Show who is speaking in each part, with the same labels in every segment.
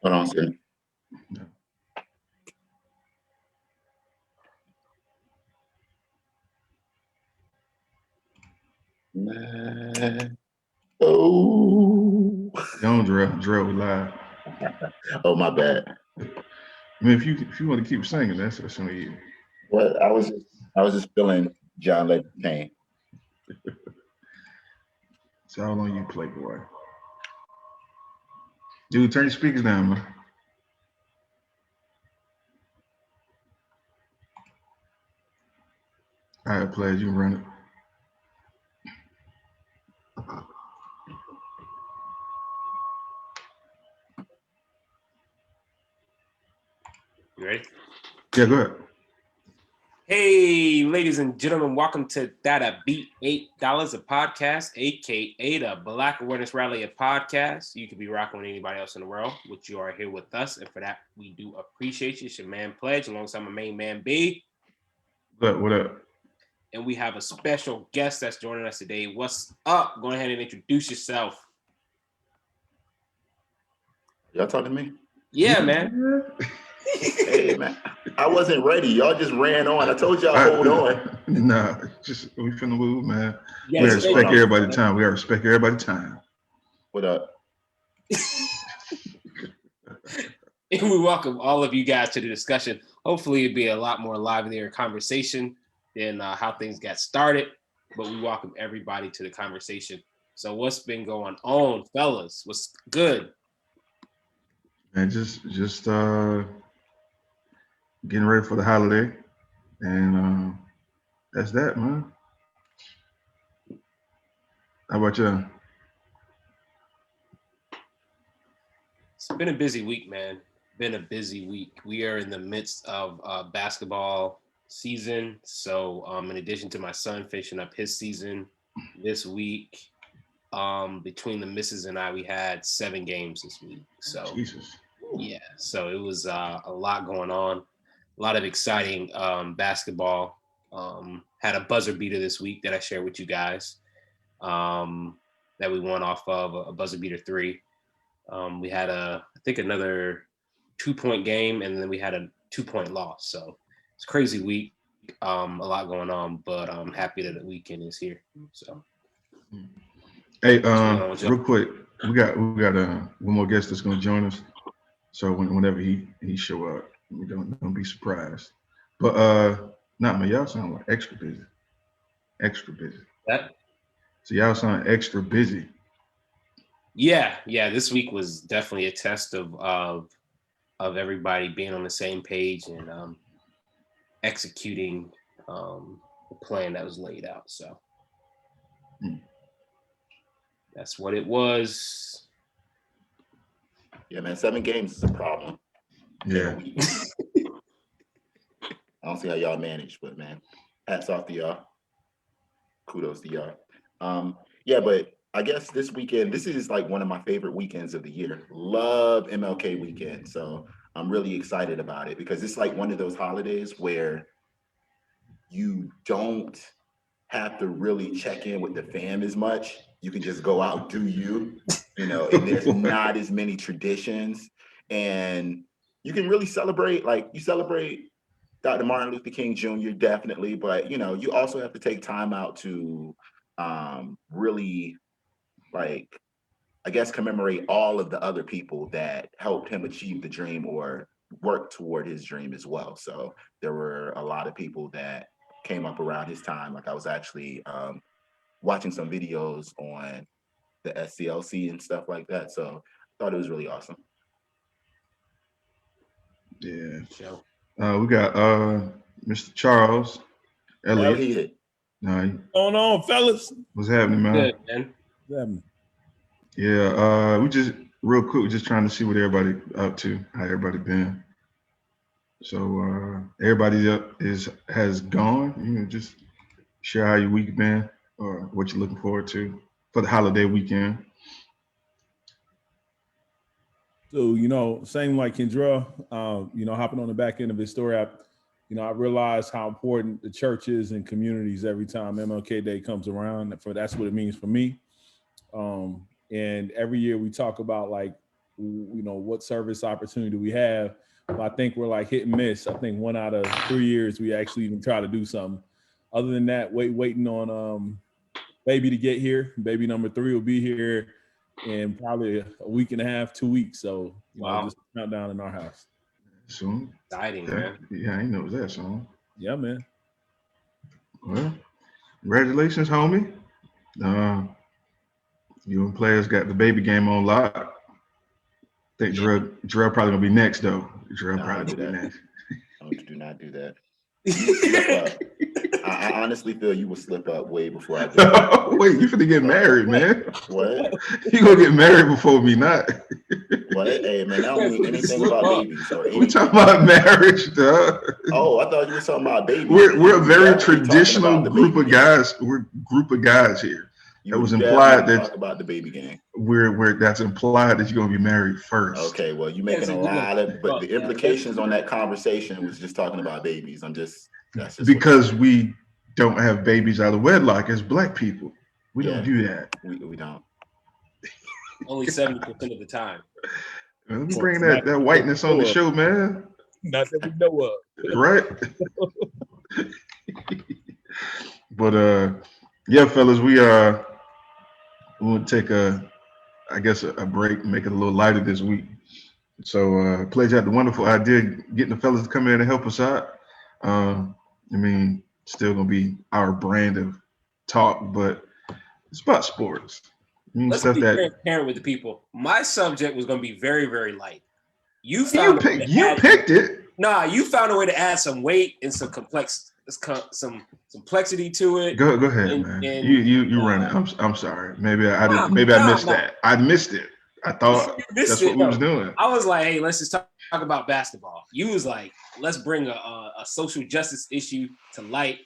Speaker 1: Hold on a second. Man. Oh.
Speaker 2: Don't Drell, we live.
Speaker 1: Oh, my bad.
Speaker 2: I mean, if you want to keep singing, that's on you.
Speaker 1: Well, I was just feeling John Legend pain.
Speaker 2: So how long you play, boy? Dude, turn your speakers down, man. All right, players, you can run it.
Speaker 3: You ready?
Speaker 2: Yeah, go ahead.
Speaker 3: Hey, ladies and gentlemen, welcome to That Beat $8 a podcast, aka the Black Awareness Rally a podcast. You could be rocking with anybody else in the world, which you are here with us, and for that we do appreciate you. It's your man Pledge, alongside my main man B.
Speaker 2: What up?
Speaker 3: And we have a special guest that's joining us today. What's up? Go ahead and introduce yourself.
Speaker 1: Y'all talking to me?
Speaker 3: Yeah, man.
Speaker 1: Hey, man. I wasn't ready. Y'all just ran on. I told y'all hold on.
Speaker 2: Nah, just we finna move, man.
Speaker 3: Yeah,
Speaker 2: we gotta respect everybody's time. We gotta respect everybody's time.
Speaker 1: What up?
Speaker 3: And we welcome all of you guys to the discussion. Hopefully it'll be a lot more livelier conversation than how things got started, but we welcome everybody to the conversation. So what's been going on, fellas? What's good?
Speaker 2: And just getting ready for the holiday, and that's that, man. How about you?
Speaker 3: It's been a busy week, man. Been a busy week. We are in the midst of basketball season. So in addition to my son finishing up his season this week, between the missus and I, we had 7 games this week. So
Speaker 2: Jesus.
Speaker 3: Yeah, so it was a lot going on. A lot of exciting basketball. Had a buzzer beater this week that I shared with you guys that we won off of a buzzer beater 3. We had I think another 2-point game, and then we had a 2-point loss. So it's a crazy week, a lot going on, but I'm happy that the weekend is here. So,
Speaker 2: hey, real quick, we got one more guest that's gonna join us. So whenever he show up, we don't be surprised. But man, y'all sound like extra busy. Extra busy.
Speaker 3: That?
Speaker 2: So y'all sound extra busy.
Speaker 3: Yeah. This week was definitely a test of everybody being on the same page and executing the plan that was laid out. So that's what it was.
Speaker 1: Yeah, man, 7 games is a problem.
Speaker 2: Yeah.
Speaker 1: I don't see how y'all manage, but man, hats off to y'all. Kudos to y'all. Yeah, but I guess this weekend, this is like one of my favorite weekends of the year. Love MLK weekend. So I'm really excited about it because it's like one of those holidays where you don't have to really check in with the fam as much. You can just go out, do you, and there's not as many traditions. And you can really celebrate, like you celebrate Dr. Martin Luther King Jr. definitely, but you also have to take time out to really, like, I guess, commemorate all of the other people that helped him achieve the dream or work toward his dream as well. So there were a lot of people that came up around his time. Like I was actually watching some videos on the SCLC and stuff like that. So I thought it was really awesome.
Speaker 2: Yeah.
Speaker 3: Show.
Speaker 2: We got Mr. Charles Elliott.
Speaker 4: What's going on, fellas?
Speaker 2: What's happening, man?
Speaker 3: Good, man.
Speaker 4: What's happening?
Speaker 2: Yeah, we just real quick, we're just trying to see what everybody up to, how everybody been. So everybody has gone. Just share how your week been or what you're looking forward to for the holiday weekend.
Speaker 4: So, same like Kendra, hopping on the back end of his story, I realized how important the church is and communities every time MLK Day comes around. That's what it means for me. And every year we talk about like what service opportunity do we have? But I think we're like hit and miss. I think 1 out of 3 years we actually even try to do something. Other than that, waiting on baby to get here. Baby number 3 will be here in probably a week and a half, 2 weeks. So just countdown in our house.
Speaker 2: Soon.
Speaker 3: Exciting,
Speaker 2: Yeah,
Speaker 3: man.
Speaker 2: yeah, I ain't know that song.
Speaker 4: Yeah, man.
Speaker 2: Well, congratulations, homie. You and players got the baby game on lock. I think Drell probably gonna be next though. Drell probably gonna be next.
Speaker 1: No, do not do that. You will slip up. I honestly feel you will slip up way before I do.
Speaker 2: Wait, you finna get married, man.
Speaker 1: What?
Speaker 2: You gonna get married before me, not?
Speaker 1: What? Hey, man, I don't mean anything about babies or anything.
Speaker 2: We talking about marriage, dog.
Speaker 1: Oh, I thought you were talking about babies.
Speaker 2: We're a very traditional group of guys. We're a group of guys here. It was implied that
Speaker 1: talk about the baby game.
Speaker 2: That's implied that you're gonna be married first.
Speaker 1: Okay, well, you're making a lot of, but the implications on that conversation was just talking about babies. That's just
Speaker 2: because we don't have babies out of wedlock as Black people. We don't do that.
Speaker 1: We don't.
Speaker 3: Only 70% of the time.
Speaker 2: Let me bring that whiteness on the show, man.
Speaker 4: Not that we know of.
Speaker 2: Right? But yeah, fellas, we'll take a break and make it a little lighter this week. So Pledge had the wonderful idea getting the fellas to come in and help us out. Still gonna be our brand of talk, but it's about sports.
Speaker 3: Let's be transparent with the people. My subject was going to be very, very light. You picked it. Nah, you found a way to add some weight and some complexity to it.
Speaker 2: Go ahead, man. You run it. I'm sorry. Maybe I missed that. I missed it. I thought that's what we was doing.
Speaker 3: I was like, hey, let's just talk about basketball. You was like, let's bring a social justice issue to light.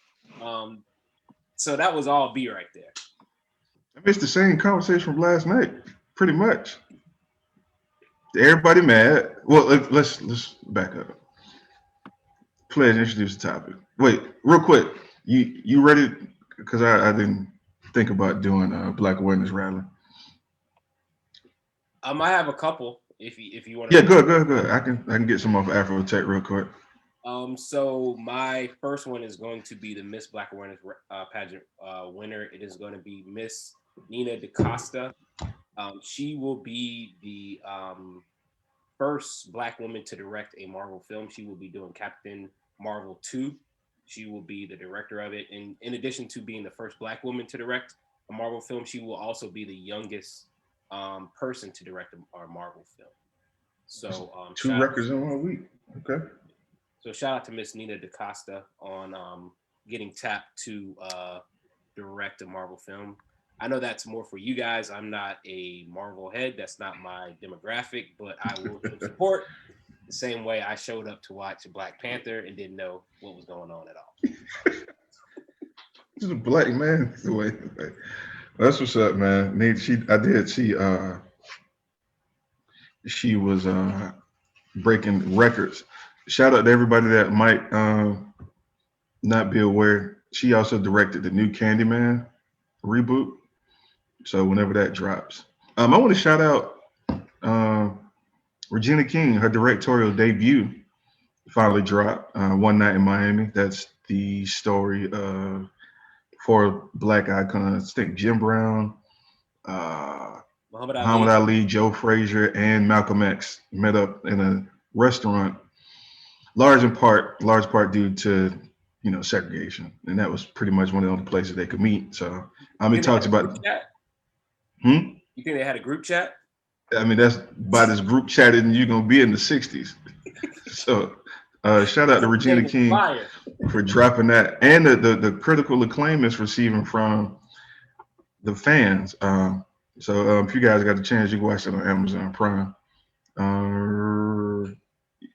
Speaker 3: So that was all B right there.
Speaker 2: I missed the same conversation from last night, pretty much. Everybody mad. Well, let's back up. Pledge, introduce the topic. Wait, real quick. You ready? Because I didn't think about doing a Black Awareness rally.
Speaker 3: I have a couple if you want to.
Speaker 2: Yeah, good. I can get some off Afro Tech real quick.
Speaker 3: So my first one is going to be the Miss Black Awareness pageant winner. It is going to be Miss Nina DaCosta. She will be the first Black woman to direct a Marvel film. She will be doing Captain Marvel 2. She will be the director of it. And in addition to being the first Black woman to direct a Marvel film, she will also be the youngest person to direct a Marvel film. So
Speaker 2: 2 records in 1 week. Okay.
Speaker 3: So shout out to Miss Nina DaCosta on getting tapped to direct a Marvel film. I know that's more for you guys. I'm not a Marvel head. That's not my demographic, but I will support the same way I showed up to watch Black Panther and didn't know what was going on at all.
Speaker 2: This is a Black man. Well, that's what's up, man. She was breaking records. Shout out to everybody that might not be aware. She also directed the new Candyman reboot. So whenever that drops, I want to shout out Regina King. Her directorial debut finally dropped. One Night in Miami. That's the story of 4 Black icons. I think Jim Brown, Muhammad Ali, Joe Frazier, and Malcolm X met up in a restaurant. Large part due to segregation, and that was pretty much one of the only places they could meet. So it talks about.
Speaker 3: You think they had a group chat?
Speaker 2: That's about as group chatted and you're gonna be in the 60s. So shout out to Regina King for dropping that, and the critical acclaim it's receiving from the fans. So if you guys got a chance, you can watch it on Amazon Prime.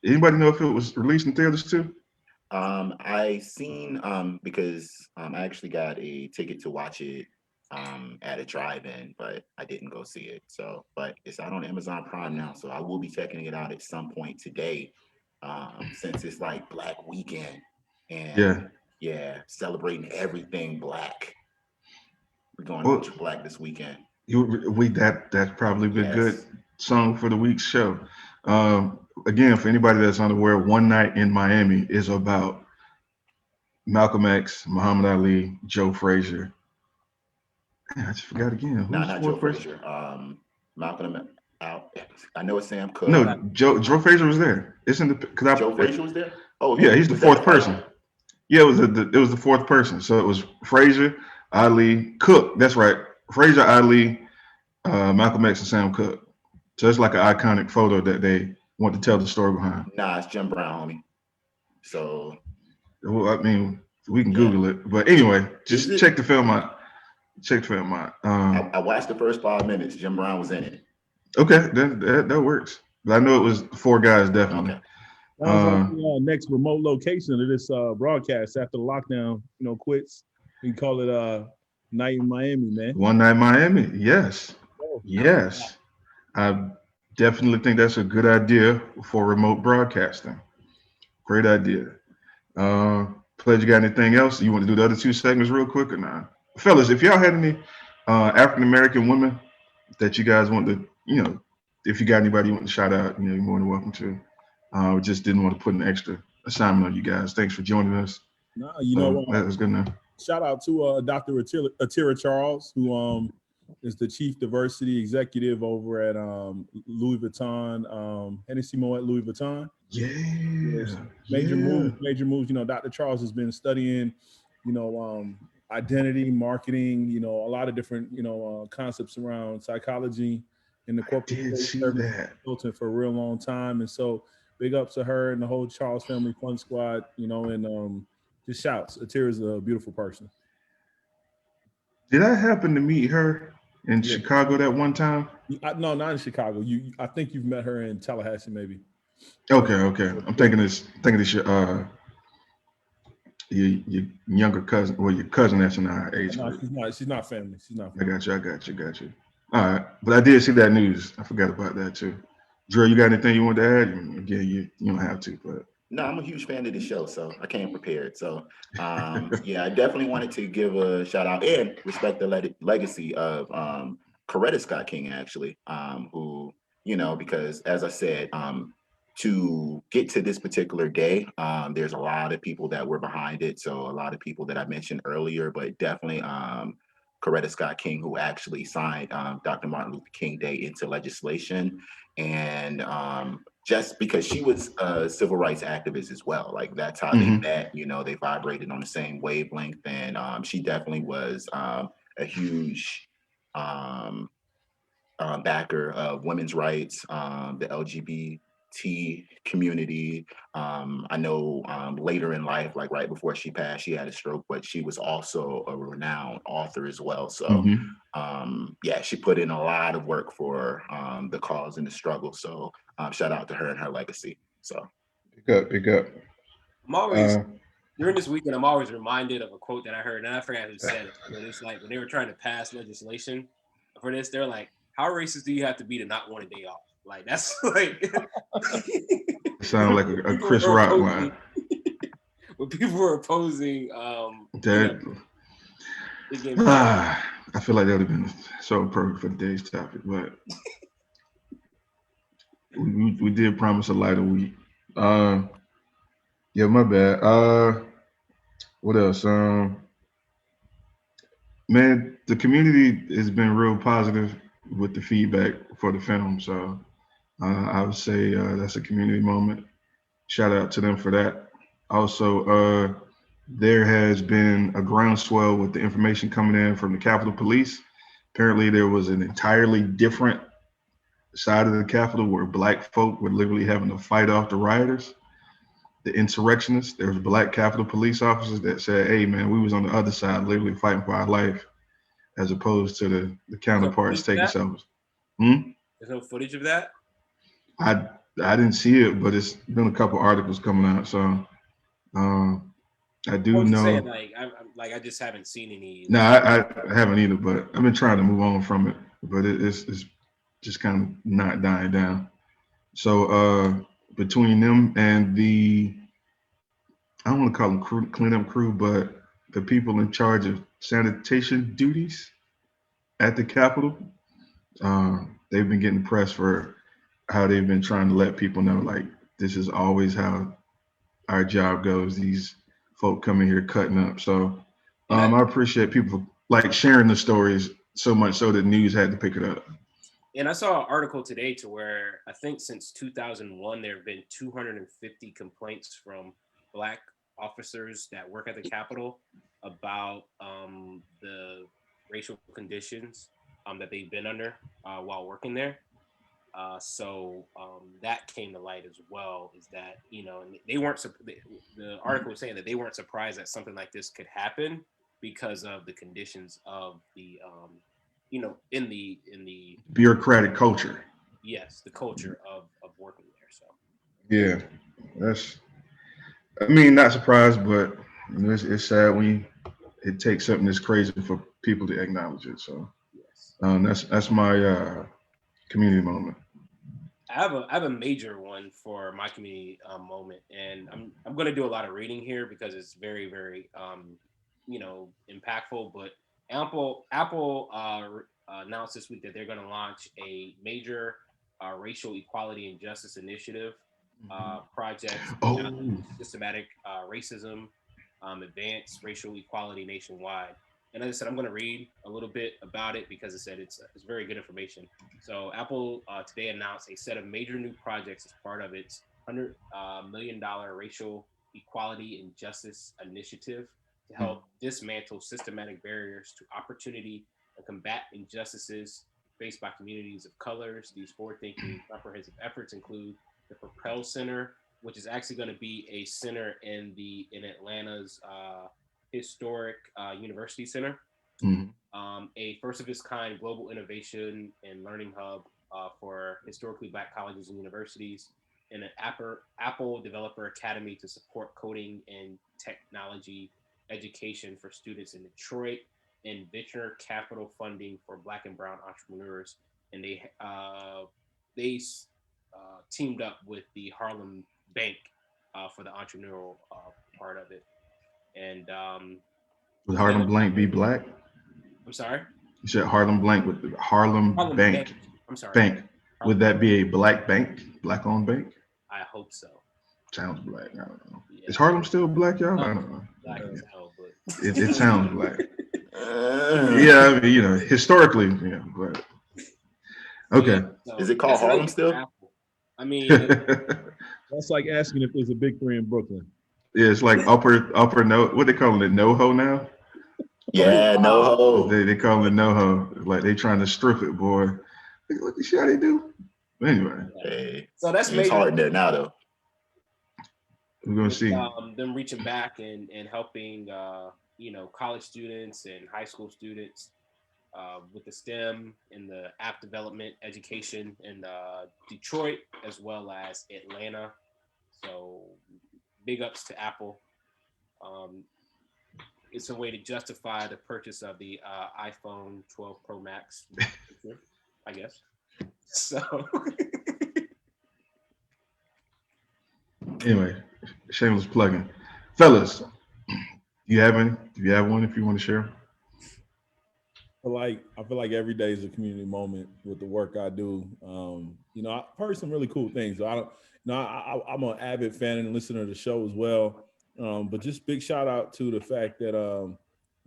Speaker 2: Anybody know if it was released in theaters too?
Speaker 1: I seen because I actually got a ticket to watch it at a drive-in, but I didn't go see it. So, but it's out on Amazon Prime now, so I will be checking it out at some point today, since it's like Black Weekend and celebrating everything Black. We're going to Black this weekend.
Speaker 2: That's probably been good. song for the week's show. Again, for anybody that's unaware, One Night in Miami is about Malcolm X, Muhammad Ali, Joe Frazier. Man, I just forgot again.
Speaker 1: Nah,
Speaker 2: Who's the
Speaker 1: not Joe
Speaker 2: fourth person?
Speaker 1: Frazier. Malcolm out. I know it's Sam Cooke.
Speaker 2: No, Joe Frazier was there. Isn't it? Because
Speaker 1: Joe Frazier was there. Oh,
Speaker 2: yeah, he's the
Speaker 1: was that
Speaker 2: fourth person. Yeah, it was the fourth person. So it was Frazier, Ali, Cook. That's right. Frazier, Ali, Malcolm X, and Sam Cooke. So it's like an iconic photo that they want to tell the story behind.
Speaker 1: Nah, it's Jim Brown, homie. So,
Speaker 2: Well, I mean, we can
Speaker 1: yeah.
Speaker 2: Google it. But anyway,
Speaker 1: Is
Speaker 2: just
Speaker 1: it?
Speaker 2: check the film out. Check the film out.
Speaker 1: I watched the first 5 minutes. Jim Brown was in it.
Speaker 2: Okay, that works. But I know it was 4 guys, definitely.
Speaker 1: Okay.
Speaker 4: That was like the next remote location of this broadcast after the lockdown, quits. We can call it Night in Miami, man.
Speaker 2: One Night Miami. Yes. Yes. I definitely think that's a good idea for remote broadcasting. Great idea. Pledge, you got anything else? You want to do the other 2 segments real quick or not? Fellas, if y'all had any African-American women that you guys want to, if you got anybody you want to shout out, you're more than welcome to. We just didn't want to put an extra assignment on you guys. Thanks for joining us.
Speaker 4: No, you know what?
Speaker 2: That was good enough.
Speaker 4: Shout out to Dr. Atira Charles, who is the chief diversity executive over at Louis Vuitton, Hennessy Moet Louis Vuitton.
Speaker 2: Yeah.
Speaker 4: Major moves. Dr. Charles has been studying, identity, marketing, a lot of different, concepts around psychology in the corporate consultant for a real long time. And so big ups to her and the whole Charles Family Fun Squad, and just shouts. Atira's a beautiful person.
Speaker 2: Did I happen to meet her in Chicago that one time?
Speaker 4: No, not in Chicago. I think you've met her in Tallahassee, maybe.
Speaker 2: Okay. I'm thinking this your younger cousin, or your cousin that's in our age group.
Speaker 4: No, she's not family. She's not family.
Speaker 2: I got you. All right, but I did see that news. I forgot about that too. Drell, you got anything you want to add? Again, you don't have to, but.
Speaker 1: No, I'm a huge fan of the show, so I came prepared. So, yeah, I definitely wanted to give a shout out and respect the legacy of Coretta Scott King, actually, who, because as I said, to get to this particular day, there's a lot of people that were behind it. So a lot of people that I mentioned earlier, but definitely Coretta Scott King, who actually signed Dr. Martin Luther King Day into legislation. And just because she was a civil rights activist as well, like that's how they met, they vibrated on the same wavelength. And she definitely was a huge backer of women's rights, the LGBT community. I know later in life, like right before she passed, she had a stroke, but she was also a renowned author as well. So yeah, she put in a lot of work for the cause and the struggle. So shout out to her and her legacy. So
Speaker 2: pick up.
Speaker 3: I'm always during this weekend, I'm always reminded of a quote that I heard, and I forgot who said it. But it's like when they were trying to pass legislation for this, they're like, how racist do you have to be to not want a day off? Like that's like
Speaker 2: sound like a Chris Rock line.
Speaker 3: When people were opposing
Speaker 2: that I feel like that would have been so perfect for today's topic, but we did promise a lighter week. Yeah, my bad. What else? Man, the community has been real positive with the feedback for the film. So I would say that's a community moment. Shout out to them for that. Also, there has been a groundswell with the information coming in from the Capitol Police. Apparently, there was an entirely different side of the Capitol where Black folk were literally having to fight off the rioters, the insurrectionists. There was Black Capitol Police officers that said, hey, man, we was on the other side, literally fighting for our life, as opposed to the counterparts taking selfies.
Speaker 3: There's no footage of that?
Speaker 2: I didn't see it, but it's been a couple articles coming out, so I do know.
Speaker 3: Saying, I just haven't seen any.
Speaker 2: No, I haven't either, but I've been trying to move on from it, but it's just kind of not dying down. So between them and I don't want to call them cleanup crew, but the people in charge of sanitation duties at the Capitol, they've been getting press for how they've been trying to let people know, like, this is always how our job goes. These folk coming here cutting up. So I appreciate people like sharing the stories so much so the news had to pick it up.
Speaker 3: And I saw an article today to where I think since 2001, there have been 250 complaints from Black officers that work at the Capitol about the racial conditions that they've been under while working there. So that came to light as well, is that, you know, and they weren't, the article was saying that they weren't surprised that something like this could happen because of the conditions of the, you know, in the
Speaker 2: bureaucratic culture.
Speaker 3: Yes, the culture of working there. So
Speaker 2: yeah, that's, I mean, not surprised, but it's sad when it takes something this crazy for people to acknowledge it. So
Speaker 3: yes,
Speaker 2: that's my community moment.
Speaker 3: I have a major one for my community moment, and I'm going to do a lot of reading here because it's very very you know, impactful. But Apple announced this week that they're going to launch a major racial equality and justice initiative project
Speaker 2: Oh,
Speaker 3: systematic racism, advance racial equality nationwide. And as I said, I'm going to read a little bit about it because it said it's very good information. So Apple today announced a set of major new projects as part of its $100 million racial equality and justice initiative to help dismantle systematic barriers to opportunity and combat injustices faced by communities of colors. These forward-thinking comprehensive efforts include the Propel Center, which is actually going to be a center in Atlanta's historic University Center, a first of its kind global innovation and learning hub for historically Black colleges and universities, and an Apple Developer Academy to support coding and technology education for students in Detroit, and venture capital funding for Black and Brown entrepreneurs. And they teamed up with the Harlem Bank for the entrepreneurial part of it. And
Speaker 2: would Harlem Blank be Black?
Speaker 3: I'm sorry?
Speaker 2: You said Harlem Blank with the Harlem Bank.
Speaker 3: I'm sorry.
Speaker 2: Bank. Would that be a Black bank? Black owned bank?
Speaker 3: I hope so.
Speaker 2: Sounds Black. I don't know.
Speaker 3: Yeah.
Speaker 2: Is Harlem still Black, y'all? I don't know.
Speaker 3: Black as hell, but
Speaker 2: It sounds Black. Yeah, I mean, you know, historically, yeah, but okay.
Speaker 3: Yeah, so
Speaker 1: Is it called Harlem still?
Speaker 3: Apple. I mean,
Speaker 4: That's like asking if there's a big three in Brooklyn.
Speaker 2: Yeah, it's like upper no, what they calling it, NoHo now?
Speaker 1: Yeah, no.
Speaker 2: They call it NoHo. Like they trying to strip it, boy. Look, you see how they do? Anyway.
Speaker 1: Hey,
Speaker 3: so that's
Speaker 1: it's hard in there now, though.
Speaker 2: We're gonna see.
Speaker 3: Them reaching back and helping you know, college students and high school students with the STEM and the app development education in Detroit as well as Atlanta. So big ups to Apple. It's a way to justify the purchase of the iPhone 12 Pro Max, I guess. So
Speaker 2: anyway, shameless plugging. Fellas, you have one if you want to share?
Speaker 4: I feel like every day is a community moment with the work I do. You know, I've heard some really cool things. I'm an avid fan and listener to the show as well. But just big shout out to the fact that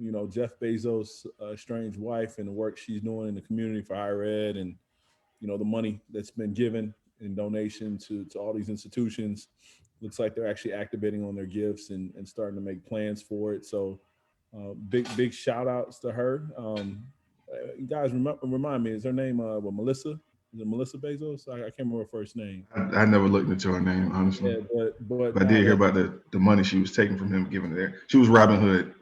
Speaker 4: you know, Jeff Bezos' estranged wife and the work she's doing in the community for higher ed, and you know, the money that's been given in donation to all these institutions. Looks like they're actually activating on their gifts and starting to make plans for it. So big shout outs to her. You guys remind me, is her name Melissa? Is it Melissa Bezos? I can't remember her first name.
Speaker 2: I never looked into her name, honestly.
Speaker 4: Yeah, but
Speaker 2: I did hear about the money she was taking from him, giving it there. She was Robin Hood.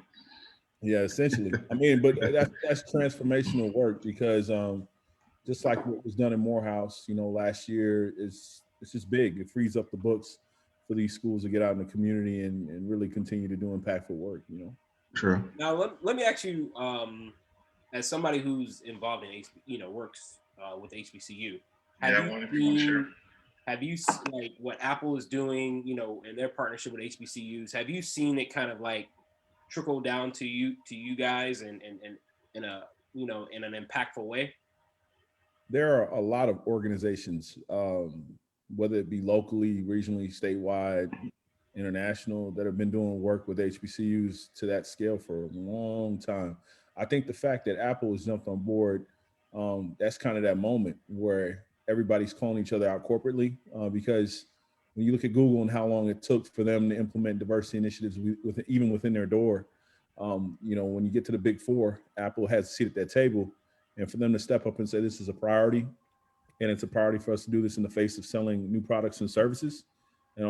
Speaker 4: Yeah, essentially. I mean, but that's transformational work because just like what was done in Morehouse, you know, last year, it's just big. It frees up the books for these schools to get out in the community and really continue to do impactful work, you know.
Speaker 2: True.
Speaker 3: now let me ask you, as somebody who's involved in you know, works with HBCU, have you like what Apple is doing, you know, in their partnership with HBCUs? Have you seen it kind of like trickle down to you guys and in a, you know, in an impactful way?
Speaker 4: there are a lot of organizations, whether it be locally, regionally, statewide, international, that have been doing work with HBCUs to that scale for a long time. I think the fact that Apple has jumped on board, that's kind of that moment where everybody's calling each other out corporately, because when you look at Google and how long it took for them to implement diversity initiatives even within their door, when you get to the big four, Apple has a seat at that table, and for them to step up and say this is a priority, and it's a priority for us to do this in the face of selling new products and services.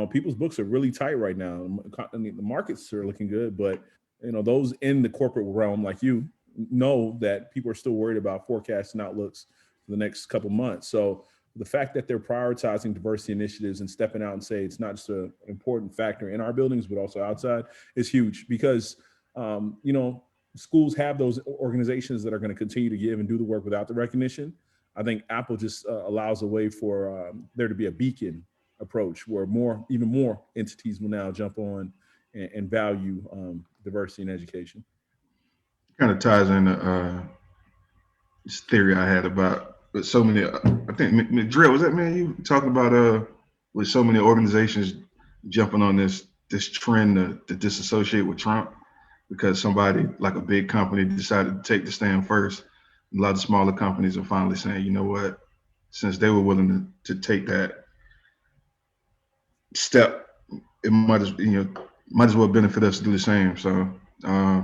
Speaker 4: People's books are really tight right now. The markets are looking good, but those in the corporate realm like you know that people are still worried about forecasting outlooks for the next couple months. So the fact that they're prioritizing diversity initiatives and stepping out and say it's not just an important factor in our buildings, but also outside is huge, because schools have those organizations that are going to continue to give and do the work without the recognition. I think Apple just allows a way for there to be a beacon approach where even more entities will now jump on and value diversity in education.
Speaker 2: Kind of ties in this theory I had about with so many. I think Drell, was that man you talking about with so many organizations jumping on this trend to disassociate with Trump because somebody like a big company decided to take the stand first. A lot of smaller companies are finally saying, you know what, since they were willing to take that step, it might as well benefit us to do the same. So I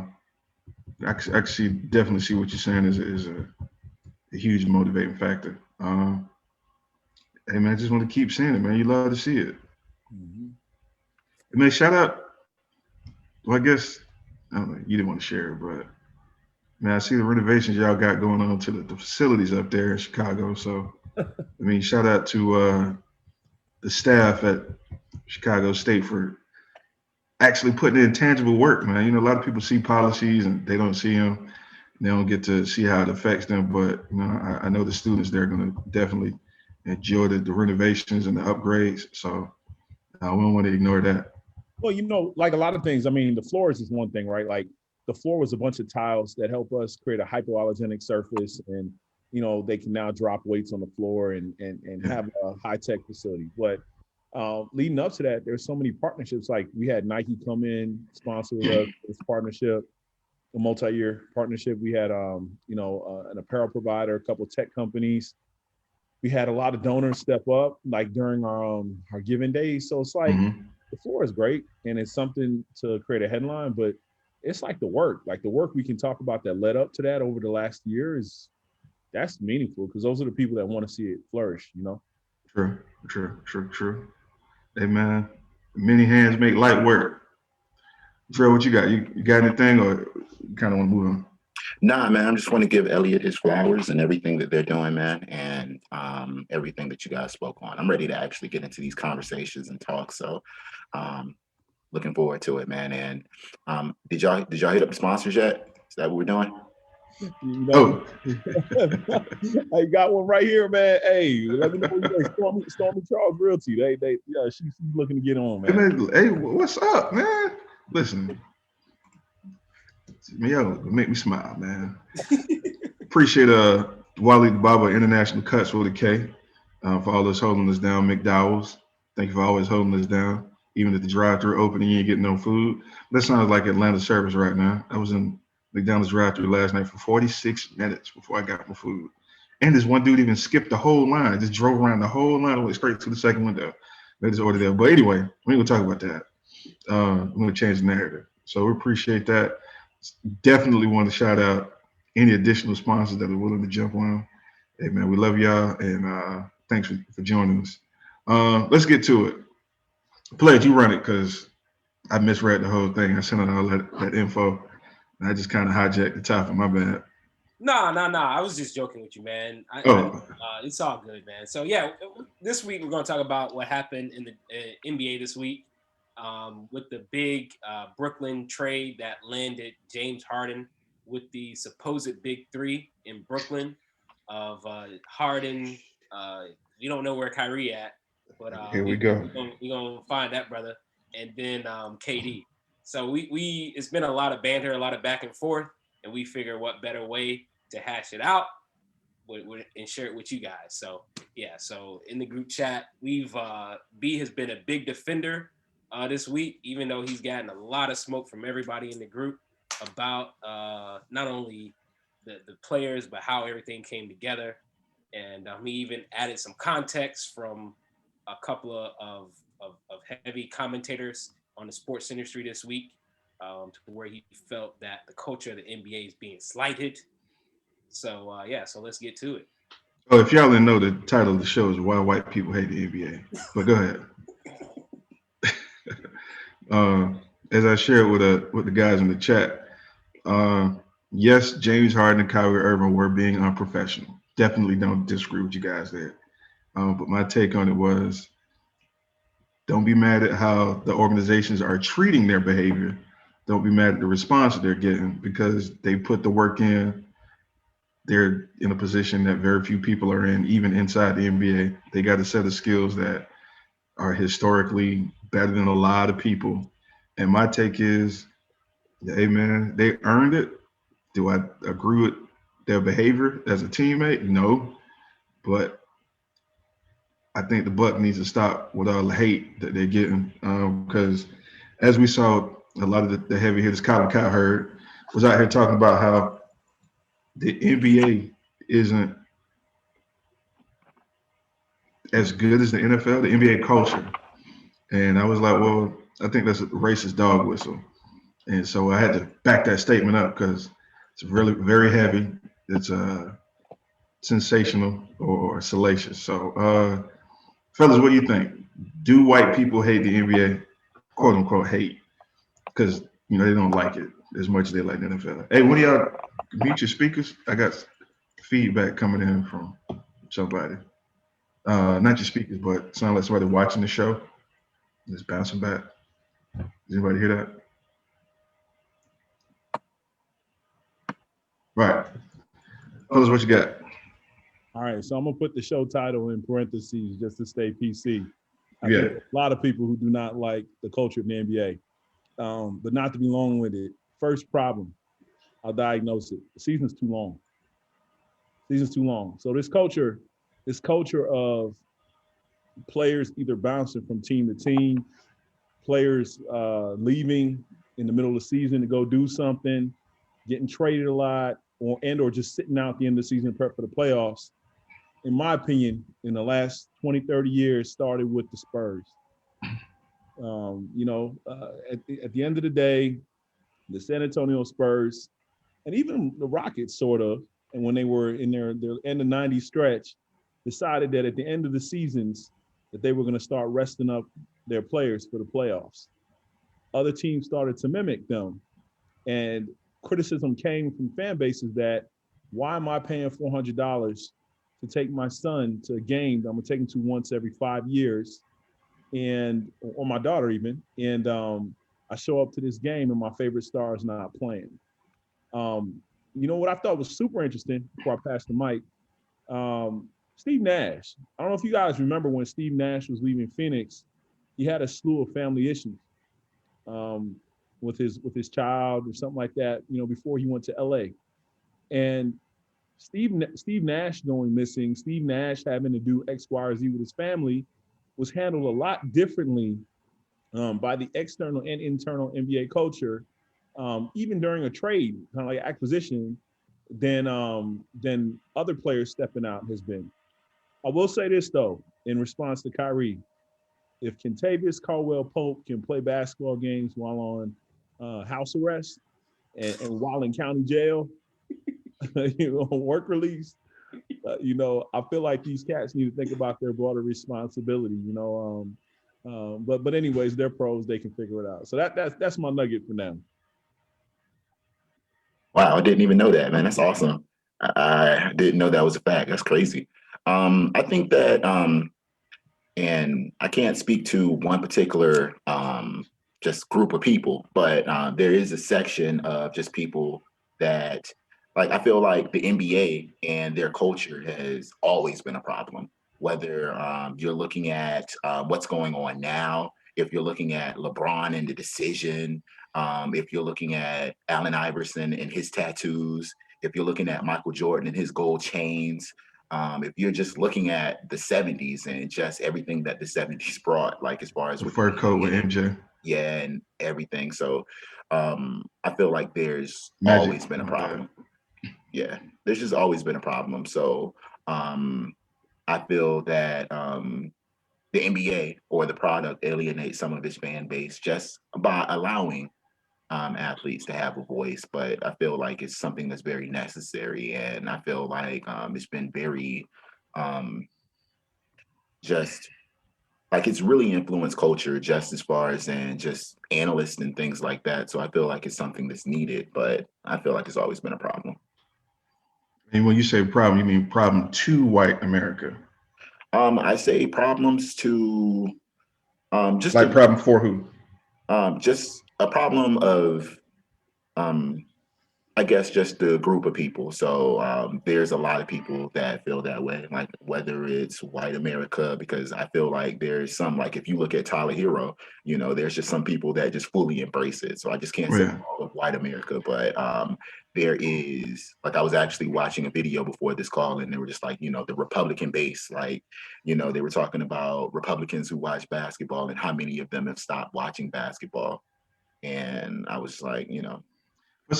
Speaker 2: definitely see what you're saying is a huge motivating factor. Hey man, I just want to keep seeing it, man. You love to see it. Mm-hmm. Man, shout out. Well, I guess I don't know, you didn't want to share it, but man, I see the renovations y'all got going on to the facilities up there in Chicago. So I mean, shout out to the staff at Chicago State for actually putting in tangible work, man. A lot of people see policies and they don't see them. They don't get to see how it affects them. But I know the students, they're going to definitely enjoy the renovations and the upgrades. So we don't want to ignore that.
Speaker 4: Well, like a lot of things, I mean, the floors is one thing, right? Like the floor was a bunch of tiles that help us create a hypoallergenic surface, and they can now drop weights on the floor and have a high-tech facility. But leading up to that, there's so many partnerships. Like we had Nike come in, sponsor with us, this partnership, a multi-year partnership. We had an apparel provider, a couple of tech companies. We had a lot of donors step up, like during our giving days. So it's like the floor is great, and it's something to create a headline, but it's like the work we can talk about that led up to that over the last year that's meaningful, because those are the people that want to see it flourish.
Speaker 2: True. Hey man, many hands make light work. Drell, what you got? You got anything, or you kind of want to move on?
Speaker 1: Nah, man, I just want to give Elliot his flowers and everything that they're doing, man, and everything that you guys spoke on. I'm ready to actually get into these conversations and talk. So looking forward to it, man. And did y'all hit up the sponsors yet? Is that what we're doing?
Speaker 4: I got one right here, man. Hey, let me know what you think. Stormy Charles Realty. She's looking to get on, man.
Speaker 2: Hey, what's up, man? Listen, make me smile, man. Appreciate Wally Baba International Cuts with a K for all those holding us down. McDowell's, thank you for always holding us down. Even if the drive-thru open and you ain't getting no food. That sounds like Atlanta service right now. I was in McDonald's drive-thru last night for 46 minutes before I got my food. And this one dude even skipped the whole line, just drove around the whole line and went straight to the second window. They just ordered there. But anyway, we ain't gonna talk about that. I'm gonna change the narrative. So we appreciate that. Definitely want to shout out any additional sponsors that are willing to jump on. Hey man, we love y'all, and thanks for joining us. Let's get to it. Pledge, you run it, because I misread the whole thing. I sent out all that info, and I just kind of hijacked the topic. My bad.
Speaker 3: No. I was just joking with you, man. It's all good, man. So yeah, this week we're going to talk about what happened in the NBA this week with the big Brooklyn trade that landed James Harden with the supposed big three in Brooklyn of Harden. You don't know where Kyrie at, but
Speaker 2: here we go.
Speaker 3: We're gonna find that brother, and then KD. So we it's been a lot of banter, a lot of back and forth, and we figure what better way to hash it out and share it with you guys. So yeah, so in the group chat, we've B has been a big defender this week, even though he's gotten a lot of smoke from everybody in the group about not only the players but how everything came together, and he even added some context from a couple of heavy commentators on the sports industry this week, to where he felt that the culture of the NBA is being slighted. So yeah, so let's get to it.
Speaker 2: Oh, if y'all didn't know, the title of the show is "Why White People Hate the NBA." But go ahead. As I shared with the guys in the chat, yes, James Harden and Kyrie Irving were being unprofessional. Definitely don't disagree with you guys there. But my take on it was, don't be mad at how the organizations are treating their behavior. Don't be mad at the response they're getting, because they put the work in. They're in a position that very few people are in, even inside the NBA. They got a set of skills that are historically better than a lot of people. And my take is, hey man, they earned it. Do I agree with their behavior as a teammate? No. But I think the buck needs to stop with all the hate that they're getting. Because as we saw, a lot of the heavy hitters, Colin Cowherd was out here talking about how the NBA isn't as good as the NFL, the NBA culture. And I was like, well, I think that's a racist dog whistle. And so I had to back that statement up, because it's really very heavy. It's sensational or salacious. So, fellas, what do you think? Do white people hate the NBA, quote unquote hate, because they don't like it as much as they like the NFL? Hey, one of y'all mute your speakers. I got feedback coming in from somebody. Not your speakers, but sound like somebody watching the show. Just bouncing back. Does anybody hear that? Right. Fellas, what you got?
Speaker 4: All right, so I'm gonna put the show title in parentheses just to stay PC. I
Speaker 2: Yeah.
Speaker 4: think a lot of people who do not like the culture of the NBA, but not to be long with it. First problem, I'll diagnose it. The season's too long. Season's too long. So this culture of players either bouncing from team to team, players leaving in the middle of the season to go do something, getting traded a lot, or just sitting out the end of the season to prep for the playoffs, in my opinion, in the last 20, 30 years, started with the Spurs. At the end of the day, the San Antonio Spurs, and even the Rockets, sort of, and when they were in their end of 90s stretch, decided that at the end of the seasons that they were going to start resting up their players for the playoffs. Other teams started to mimic them. And criticism came from fan bases that, why am I paying $400 to take my son to a game that I'm gonna take him to once every 5 years, or my daughter even, and I show up to this game and my favorite star is not playing. What I thought was super interesting before I passed the mic, Steve Nash. I don't know if you guys remember when Steve Nash was leaving Phoenix, he had a slew of family issues with his child or something like that, before he went to LA. And Steve Nash going missing, Steve Nash having to do X, Y, or Z with his family was handled a lot differently by the external and internal NBA culture, even during a trade, kind of like acquisition, than other players stepping out has been. I will say this though, in response to Kyrie, if Kentavious Caldwell-Pope can play basketball games while on house arrest and while in county jail, on work release, I feel like these cats need to think about their broader responsibility. But anyways, they're pros; they can figure it out. So that's my nugget for now.
Speaker 1: Wow, I didn't even know that, man. That's awesome. I didn't know that was a fact. That's crazy. I think that, and I can't speak to one particular just group of people, but there is a section of just people that, like, I feel like the NBA and their culture has always been a problem. Whether you're looking at what's going on now, if you're looking at LeBron and the decision, if you're looking at Allen Iverson and his tattoos, if you're looking at Michael Jordan and his gold chains, if you're just looking at the 70s and just everything that the 70s brought, like as far as
Speaker 2: The
Speaker 1: with
Speaker 2: fur
Speaker 1: the
Speaker 2: coat with
Speaker 1: NBA,
Speaker 2: MJ.
Speaker 1: yeah, and everything. So I feel like there's
Speaker 2: Magic.
Speaker 1: always been a
Speaker 2: My bad.
Speaker 1: problem. Yeah, there's just always been a problem. So I feel that the NBA or the product alienates some of its fan base just by allowing athletes to have a voice. But I feel like it's something that's very necessary, and I feel like it's been very just like it's really influenced culture just as far as and just analysts and things like that. So I feel like it's something that's needed, but I feel like it's always been a problem.
Speaker 2: And when you say problem, you mean problem to white America?
Speaker 1: I say problems to just
Speaker 2: Like problem for who?
Speaker 1: just a problem of um I guess just the group of people. So there's a lot of people that feel that way, like whether it's white America, because I feel like there's some, like if you look at Tyler Hero, you know, there's just some people that just fully embrace it. So I just can't say
Speaker 2: Yeah.
Speaker 1: all of white America, but there is, like I was actually watching a video before this call and they were just like, you know, the Republican base, like, you know, they were talking about Republicans who watch basketball and how many of them have stopped watching basketball. And I was like, you know,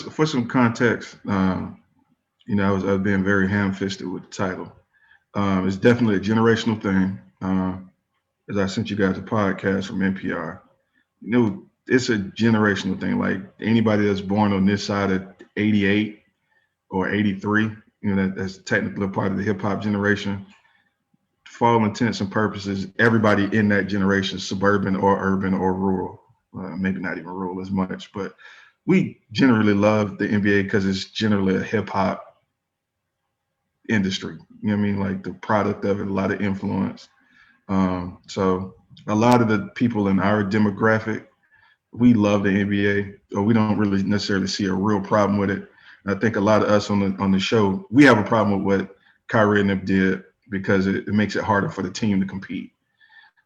Speaker 2: For some context, I was being very ham-fisted with the title. It's definitely a generational thing. As I sent you guys a podcast from NPR, it's a generational thing. Like anybody that's born on this side of 88 or 83, that's technically a part of the hip hop generation. For all intents and purposes, everybody in that generation, suburban or urban or rural, maybe not even rural as much, but we generally love the NBA because it's generally a hip hop industry. You know what I mean? Like the product of it, a lot of influence. So a lot of the people in our demographic, we love the NBA, or we don't really necessarily see a real problem with it. And I think a lot of us on the show, we have a problem with what Kyrie and them did because it makes it harder for the team to compete.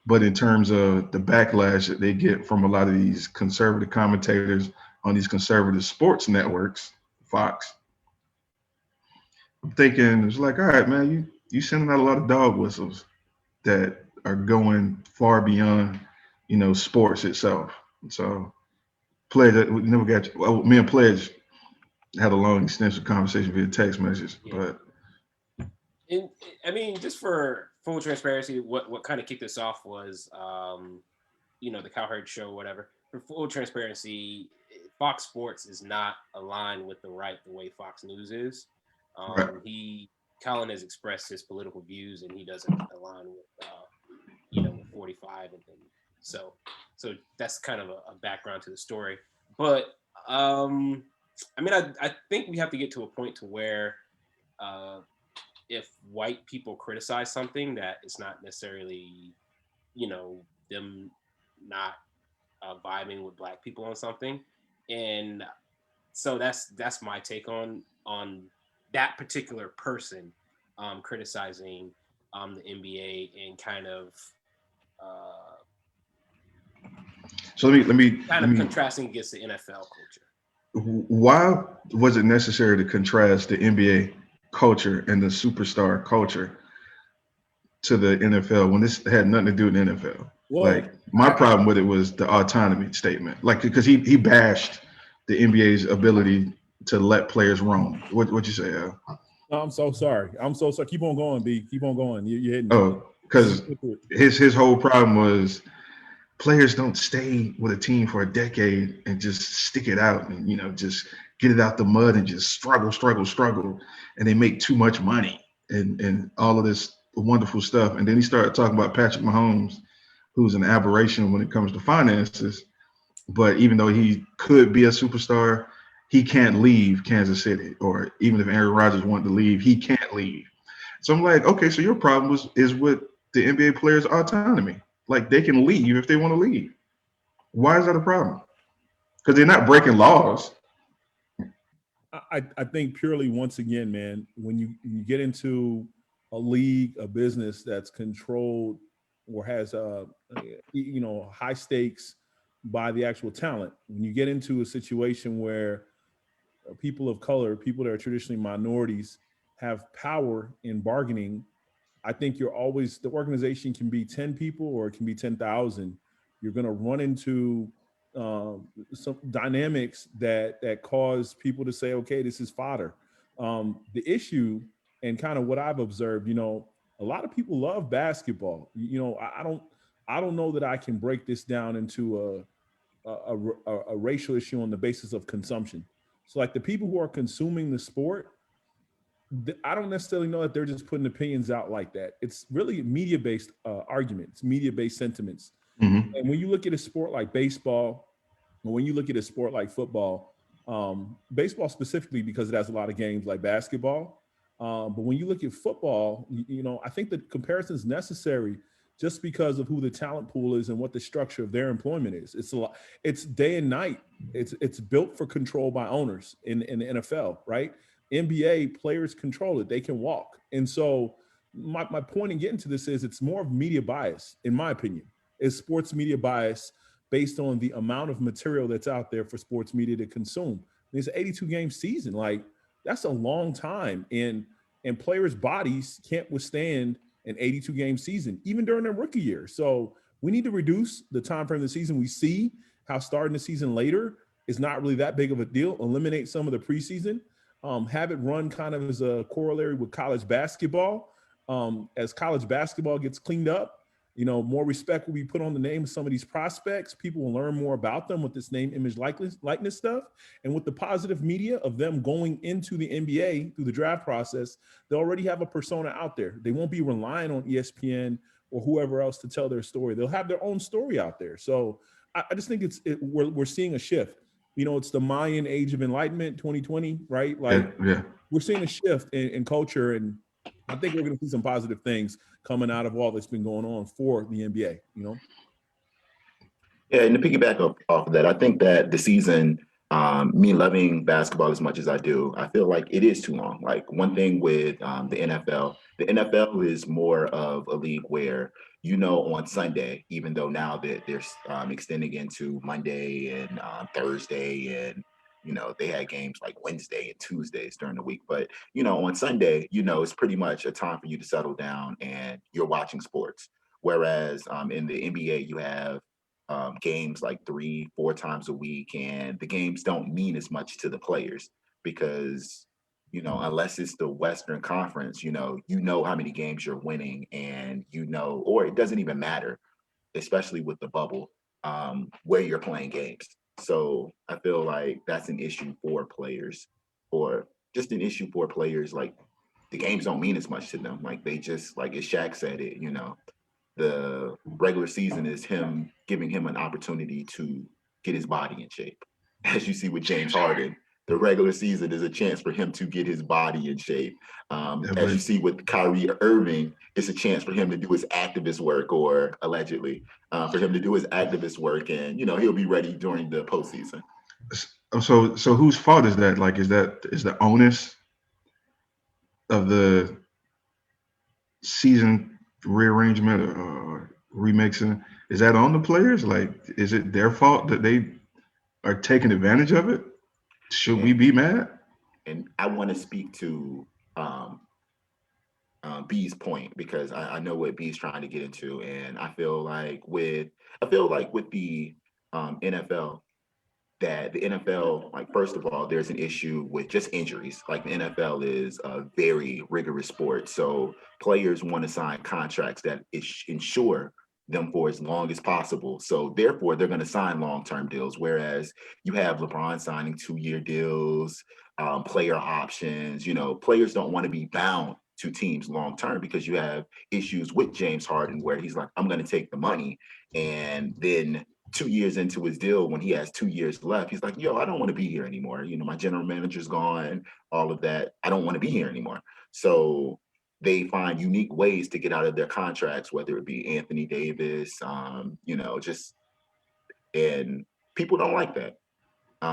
Speaker 2: But in terms of the backlash that they get from a lot of these conservative commentators on these conservative sports networks, Fox, I'm thinking it's like, all right, man, you sending out a lot of dog whistles that are going far beyond, sports itself. So, Pledge, we never got. Well, me and Pledge had a long, extensive conversation via text message, but.
Speaker 3: And I mean, just for full transparency, what kind of kicked us off was, the Cowherd show, whatever. For full transparency, Fox Sports is not aligned with the way Fox News is.
Speaker 2: Right.
Speaker 3: Colin has expressed his political views, and he doesn't align with 45 and things. So that's kind of a background to the story. But I think we have to get to a point to where if white people criticize something, that it's not necessarily, them not vibing with black people on something. And so that's my take on that particular person criticizing the NBA and kind of
Speaker 2: So let me
Speaker 3: contrasting against the NFL culture.
Speaker 2: Why was it necessary to contrast the NBA culture and the superstar culture to the NFL when this had nothing to do with the NFL?
Speaker 4: Well,
Speaker 2: like my problem with it was the autonomy statement, like because he bashed the NBA's ability to let players roam. What'd you say, Al?
Speaker 4: No, I'm so sorry. Keep on going, B. Keep on going. You're hitting.
Speaker 2: Oh, because his whole problem was players don't stay with a team for a decade and just stick it out and just get it out the mud and just struggle, and they make too much money and all of this wonderful stuff. And then he started talking about Patrick Mahomes, who's an aberration when it comes to finances. But even though he could be a superstar, he can't leave Kansas City. Or even if Aaron Rodgers wanted to leave, he can't leave. So I'm like, okay, so your problem is with the NBA players' autonomy. Like they can leave if they want to leave. Why is that a problem? Because they're not breaking laws.
Speaker 4: I think purely, once again, man, when you get into a league, a business that's controlled or has high stakes by the actual talent, when you get into a situation where people of color, people that are traditionally minorities, have power in bargaining, I think the organization can be 10 people or it can be 10,000. You're going to run into some dynamics that cause people to say, okay, this is fodder. The issue and kind of what I've observed, a lot of people love basketball. I don't know that I can break this down into a racial issue on the basis of consumption. So like the people who are consuming the sport, I don't necessarily know that they're just putting opinions out like that. It's really media-based arguments, media-based sentiments.
Speaker 2: Mhm.
Speaker 4: And when you look at a sport like baseball, or when you look at a sport like football, baseball specifically because it has a lot of games like basketball. But when you look at football, I think the comparison is necessary just because of who the talent pool is and what the structure of their employment is. It's a lot. It's day and night. It's built for control by owners in the NFL, right? NBA players control it. They can walk. And so my point in getting to this is it's more of media bias, in my opinion. It's sports media bias based on the amount of material that's out there for sports media to consume. It's an 82-game season. Like, that's a long time. And players' bodies can't withstand an 82-game season, even during their rookie year. So we need to reduce the time frame of the season. We see how starting the season later is not really that big of a deal. Eliminate some of the preseason. Have it run kind of as a corollary with college basketball. As college basketball gets cleaned up, more respect will be put on the name of some of these prospects. People will learn more about them with this name, image, likeness stuff. And with the positive media of them going into the NBA through the draft process, they already have a persona out there. They won't be relying on ESPN or whoever else to tell their story. They'll have their own story out there. So I just think we're seeing a shift. It's the Mayan age of enlightenment, 2020, right? Like,
Speaker 2: Yeah.
Speaker 4: we're seeing a shift in culture, and I think we're going to see some positive things coming out of all that's been going on for the NBA,
Speaker 1: Yeah, and to piggyback off of that, I think that the season, me loving basketball as much as I do, I feel like it is too long. Like, one thing with the NFL is more of a league where, on Sunday, even though now that they're extending into Monday and Thursday, and they had games like Wednesday and Tuesdays during the week, but on Sunday, it's pretty much a time for you to settle down and you're watching sports. Whereas in the NBA, you have games like 3-4 times a week, and the games don't mean as much to the players because unless it's the Western Conference, how many games you're winning, and or it doesn't even matter, especially with the bubble, where you're playing games. So I feel like that's an issue for players, or just an issue for players. Like, the games don't mean as much to them. Like, they just, like as Shaq said it, the regular season is him giving him an opportunity to get his body in shape. As you see with James Harden, the regular season is a chance for him to get his body in shape. As you see with Kyrie Irving, it's a chance for him to do his activist work, or allegedly for him to do his activist work, and he'll be ready during the postseason.
Speaker 2: So whose fault is that? Like, is the onus of the season rearrangement or remixing, is that on the players? Like, is it their fault that they are taking advantage of it? Should we be mad?
Speaker 1: And I want to speak to B's point, because I know what B's trying to get into, and I feel like with the NFL, that the NFL, like, first of all, there's an issue with just injuries. Like, the NFL is a very rigorous sport, so players want to sign contracts that ensure them for as long as possible. So therefore, they're going to sign long-term deals. Whereas you have LeBron signing 2-year deals, player options. Players don't want to be bound to teams long-term, because you have issues with James Harden where he's like, I'm going to take the money, and then 2 years into his deal, when he has 2 years left, he's like, yo, I don't want to be here anymore. My general manager's gone, all of that. I don't want to be here anymore. So they find unique ways to get out of their contracts, whether it be Anthony Davis, and people don't like that.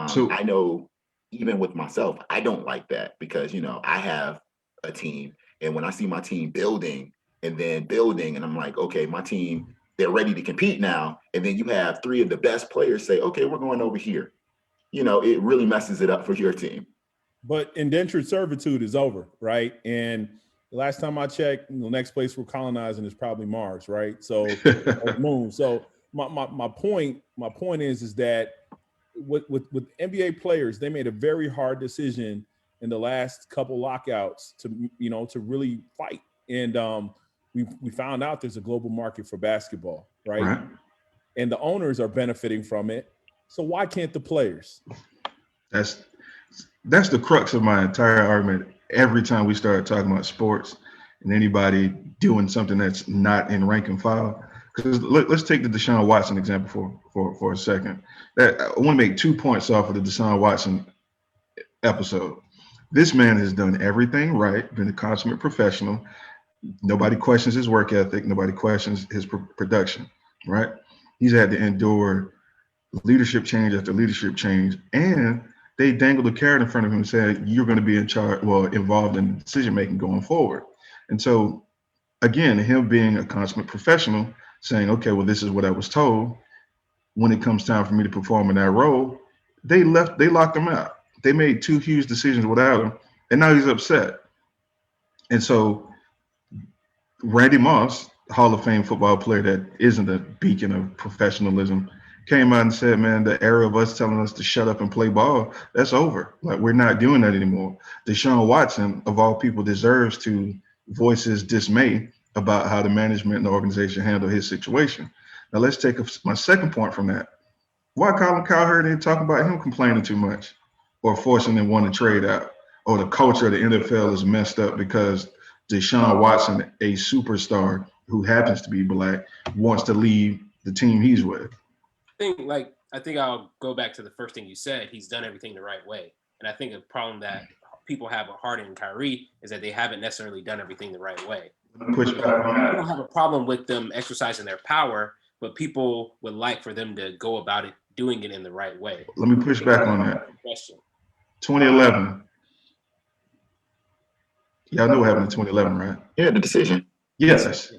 Speaker 2: So
Speaker 1: I know, even with myself, I don't like that, because, I have a team, and when I see my team building, and I'm like, okay, my team, they're ready to compete now. And then you have 3 of the best players say, okay, we're going over here. It really messes it up for your team.
Speaker 4: But indentured servitude is over, right? And the last time I checked, the next place we're colonizing is probably Mars, right? So or Moon. So my point is that with NBA players, they made a very hard decision in the last couple lockouts to really fight. And we found out there's a global market for basketball, right? And the owners are benefiting from it. So why can't the players?
Speaker 2: That's the crux of my entire argument. Every time we start talking about sports and anybody doing something that's not in rank and file, because let's take the Deshaun Watson example for a second. I want to make 2 points off of the Deshaun Watson episode. This man has done everything right, been a consummate professional. Nobody questions his work ethic. Nobody questions his production, right? He's had to endure leadership change after leadership change, and they dangled a carrot in front of him and said, you're going to be involved in decision making going forward. And so, again, him being a consummate professional, saying, okay, well, this is what I was told. When it comes time for me to perform in that role, they locked him out. They made 2 huge decisions without him, and now he's upset. And so Randy Moss, Hall of Fame football player that isn't a beacon of professionalism, came out and said, man, the era of us telling us to shut up and play ball, that's over. Like, we're not doing that anymore. Deshaun Watson, of all people, deserves to voice his dismay about how the management and the organization handle his situation. Now, let's take my second point from that. Why Colin Cowherd ain't talking about him complaining too much or forcing them one to trade out, or the culture of the NFL is messed up because Deshaun Watson, a superstar who happens to be black, wants to leave the team he's with?
Speaker 3: I think I'll go back to the first thing you said. He's done everything the right way. And I think a problem that people have with Harden and Kyrie is that they haven't necessarily done everything the right way.
Speaker 2: Push back on
Speaker 3: I
Speaker 2: that.
Speaker 3: don't have a problem with them exercising their power, but people would like for them to go about it, doing it in the right way.
Speaker 2: Let me push back on that.
Speaker 3: Question.
Speaker 2: 2011. Y'all know what happened in 2011, right?
Speaker 1: Yeah, the decision.
Speaker 2: Yes.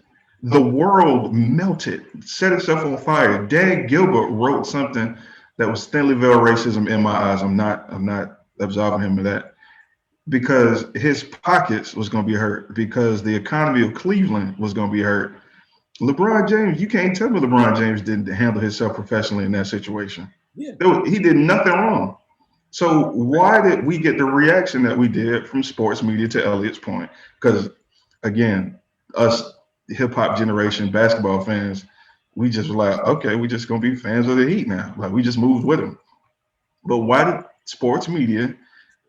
Speaker 2: The world melted, set itself on fire. Dan Gilbert wrote something that was thinly veiled racism in my eyes. I'm not absolving him of that, because his pockets was going to be hurt, because the economy of Cleveland was going to be hurt. LeBron James, you can't tell me LeBron James didn't handle himself professionally in that situation.
Speaker 3: Yeah.
Speaker 2: He did nothing wrong. So why did we get the reaction that we did from sports media, to Elliot's point? Because, again, us hip-hop generation basketball fans, we just were like, okay, we just gonna be fans of the Heat now. Like, we just moved with them. But why did sports media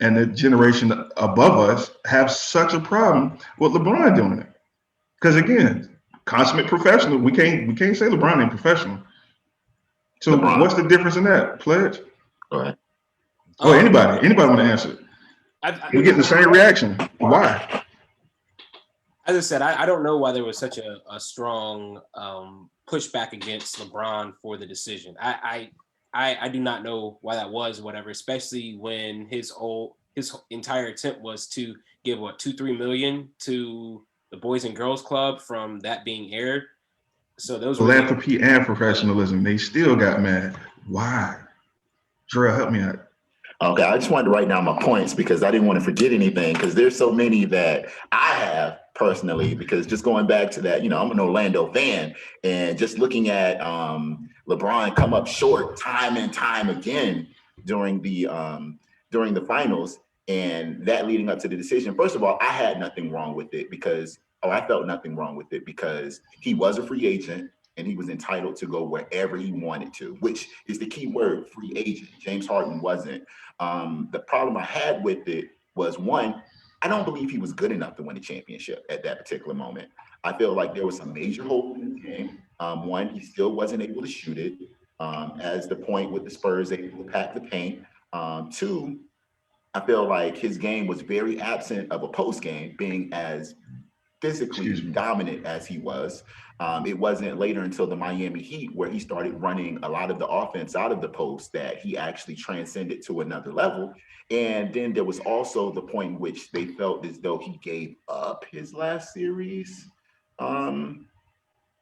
Speaker 2: and the generation above us have such a problem with LeBron doing it? Because, again, consummate professional. We can't say LeBron ain't professional. So
Speaker 1: LeBron.
Speaker 2: What's the difference in that, Pledge?
Speaker 1: Go ahead.
Speaker 2: Oh, anybody want to answer? We're getting the same reaction. Why?
Speaker 3: As I said, I don't know why there was such a strong pushback against LeBron for the decision. I do not know why that was, whatever, especially when his entire attempt was to give $2-3 million to the Boys and Girls Club from that being aired. So those were
Speaker 2: philanthropy and professionalism. They still got mad. Why? Drell, help me out.
Speaker 1: Okay, I just wanted to write down my points because I didn't want to forget anything, because there's so many that I have personally, because just going back to that, I'm an Orlando fan, and just looking at LeBron come up short time and time again during the finals, and that leading up to the decision. First of all, I had nothing wrong with it I felt nothing wrong with it because he was a free agent and he was entitled to go wherever he wanted to, which is the key word, free agent. James Harden wasn't. The problem I had with it was, one, I don't believe he was good enough to win a championship at that particular moment. I feel like there was some major holes in his game. One, he still wasn't able to shoot it, as the point with the Spurs able to pack the paint. Two, I feel like his game was very absent of a post game, being as physically dominant as he was. It wasn't later until the Miami Heat where he started running a lot of the offense out of the post that he actually transcended to another level. And then there was also the point in which they felt as though he gave up his last series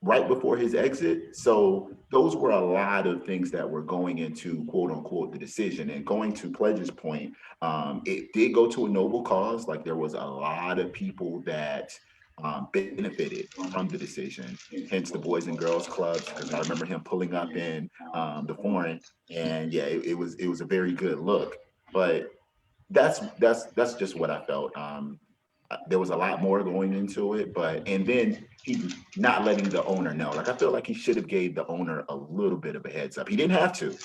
Speaker 1: right before his exit. So those were a lot of things that were going into quote unquote the decision. And going to Pledge's point, it did go to a noble cause. Like there was a lot of people that benefited from the decision. Hence the Boys and Girls Clubs, because I remember him pulling up in the foreign, and yeah, it was a very good look. But that's just what I felt. There was a lot more going into it, and then he not letting the owner know. Like I feel like he should have gave the owner a little bit of a heads up. He didn't have to,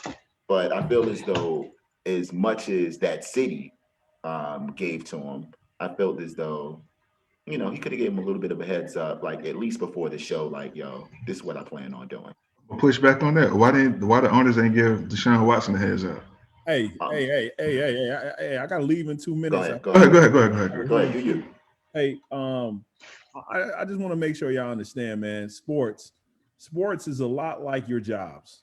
Speaker 1: but I feel as though as much as that city gave to him, I felt as though he could have gave him a little bit of a heads up, like at least before the show, like, yo, this is what I plan on doing.
Speaker 2: Push back on that. Why the owners ain't give Deshaun Watson a heads up?
Speaker 4: Hey, I gotta leave in 2 minutes.
Speaker 2: Go ahead.
Speaker 1: Go ahead, do you?
Speaker 4: Hey, I just want to make sure y'all understand, man. Sports is a lot like your jobs.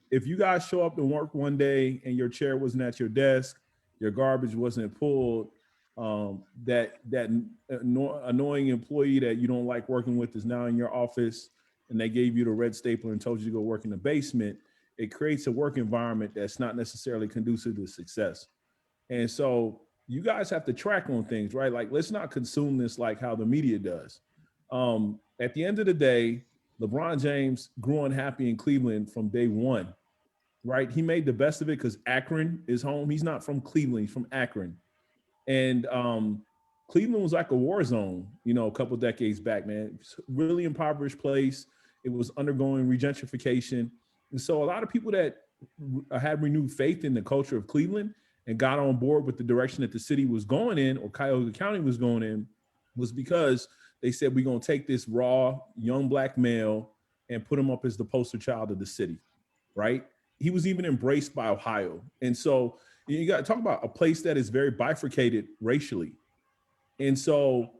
Speaker 4: If you guys show up to work one day and your chair wasn't at your desk, your garbage wasn't pulled, that annoying employee that you don't like working with is now in your office, and they gave you the red stapler and told you to go work in the basement, it creates a work environment that's not necessarily conducive to success. And so you guys have to track on things, right? Like, let's not consume this like how the media does. At the end of the day, LeBron James grew unhappy in Cleveland from day one, right? He made the best of it because Akron is home. He's not from Cleveland, he's from Akron. And Cleveland was like a war zone, a couple decades back, man. It's a really impoverished place. It was undergoing regentrification. And so a lot of people that had renewed faith in the culture of Cleveland and got on board with the direction that the city was going in, or Cuyahoga County was going in, was because they said, we're going to take this raw young black male and put him up as the poster child of the city, right? He was even embraced by Ohio. And so you got to talk about a place that is very bifurcated racially. And so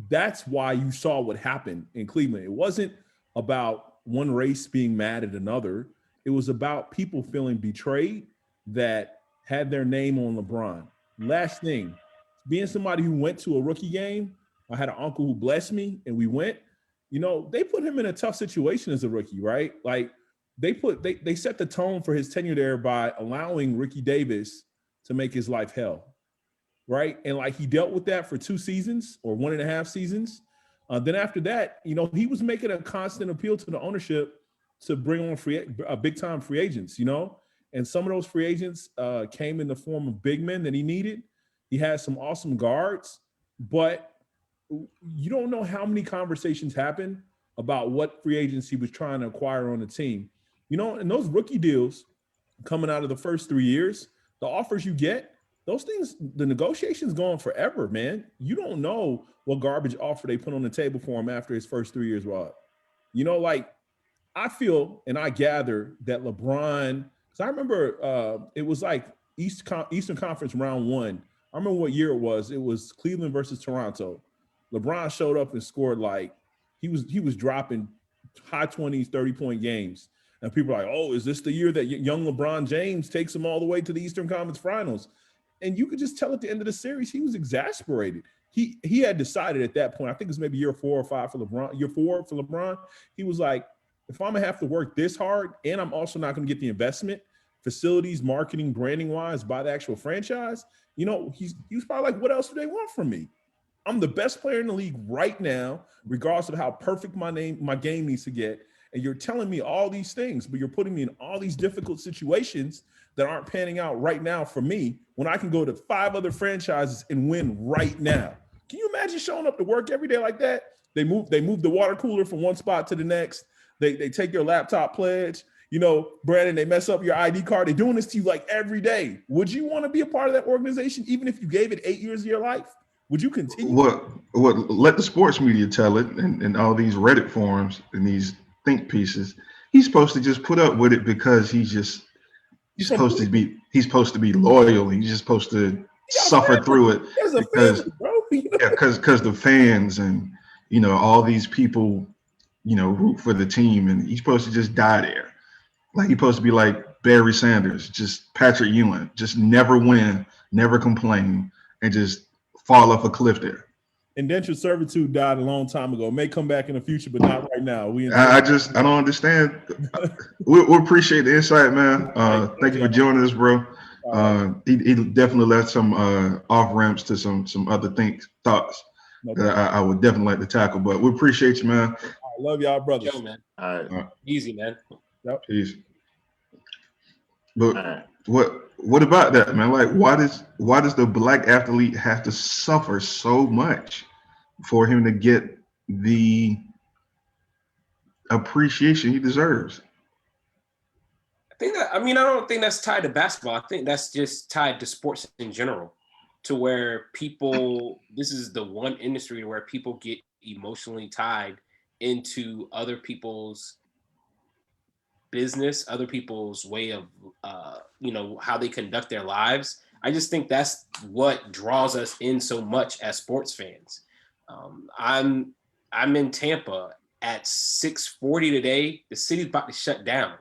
Speaker 4: that's why you saw what happened in Cleveland. It wasn't about one race being mad at another. It was about people feeling betrayed that had their name on LeBron. Last thing, being somebody who went to a rookie game, I had an uncle who blessed me and we went, they put him in a tough situation as a rookie, right? Like they set the tone for his tenure there by allowing Ricky Davis to make his life hell, right? And like he dealt with that for 2 seasons or 1.5 seasons. Then after that, he was making a constant appeal to the ownership to bring on big time free agents, and some of those free agents came in the form of big men that he needed. He had some awesome guards, but you don't know how many conversations happened about what free agents he was trying to acquire on the team. And those rookie deals coming out of the first 3 years, the offers you get, those things, the negotiations go on forever, man. You don't know what garbage offer they put on the table for him after his first 3 years were up. I feel and I gather that LeBron, because I remember it was like Eastern Conference round 1. I remember what year it was. It was Cleveland versus Toronto. LeBron showed up and scored like he was dropping high 20s, 30-point games. And people are like, oh, is this the year that young LeBron James takes him all the way to the Eastern Conference Finals? And you could just tell at the end of the series, he was exasperated. He had decided at that point, I think it was maybe year 4 or 5 for LeBron, year 4 for LeBron. He was like, if I'm gonna have to work this hard and I'm also not gonna get the investment, facilities, marketing, branding wise by the actual franchise, he was probably like, what else do they want from me? I'm the best player in the league right now, regardless of how perfect my game needs to get. And you're telling me all these things, but you're putting me in all these difficult situations that aren't panning out right now for me when I can go to 5 other franchises and win right now. Can you imagine showing up to work every day like that? They move the water cooler from one spot to the next. They take your laptop pledge. Brandon, they mess up your ID card. They're doing this to you like every day. Would you want to be a part of that organization, even if you gave it 8 years of your life? Would you continue?
Speaker 2: What let the sports media tell it, and all these Reddit forums and these think pieces. He's supposed to just put up with it because he's supposed to be loyal. He's just supposed to suffer through it because the fans and all these people root for the team, and he's supposed to just die there. Like he's supposed to be like Barry Sanders, just Patrick Ewing, just never win, never complain, and just fall off a cliff there.
Speaker 4: Indentured servitude died a long time ago. It may come back in the future, but not right now.
Speaker 2: I don't understand. we appreciate the insight, man. Thank you for joining us, bro. He definitely left some off ramps to some other thoughts that I would definitely like to tackle. But we appreciate you, man.
Speaker 4: I love y'all, brothers.
Speaker 3: Yo, man.
Speaker 1: All right.
Speaker 3: Easy, man.
Speaker 4: Yep.
Speaker 2: Peace. But what about that, man? Like, why does the black athlete have to suffer so much for him to get the appreciation he deserves?
Speaker 3: I don't think that's tied to basketball. I think that's just tied to sports in general, to where this is the one industry where people get emotionally tied into other people's business, other people's way of, how they conduct their lives. I just think that's what draws us in so much as sports fans. I'm in Tampa at 6:40 today. The city's about to shut down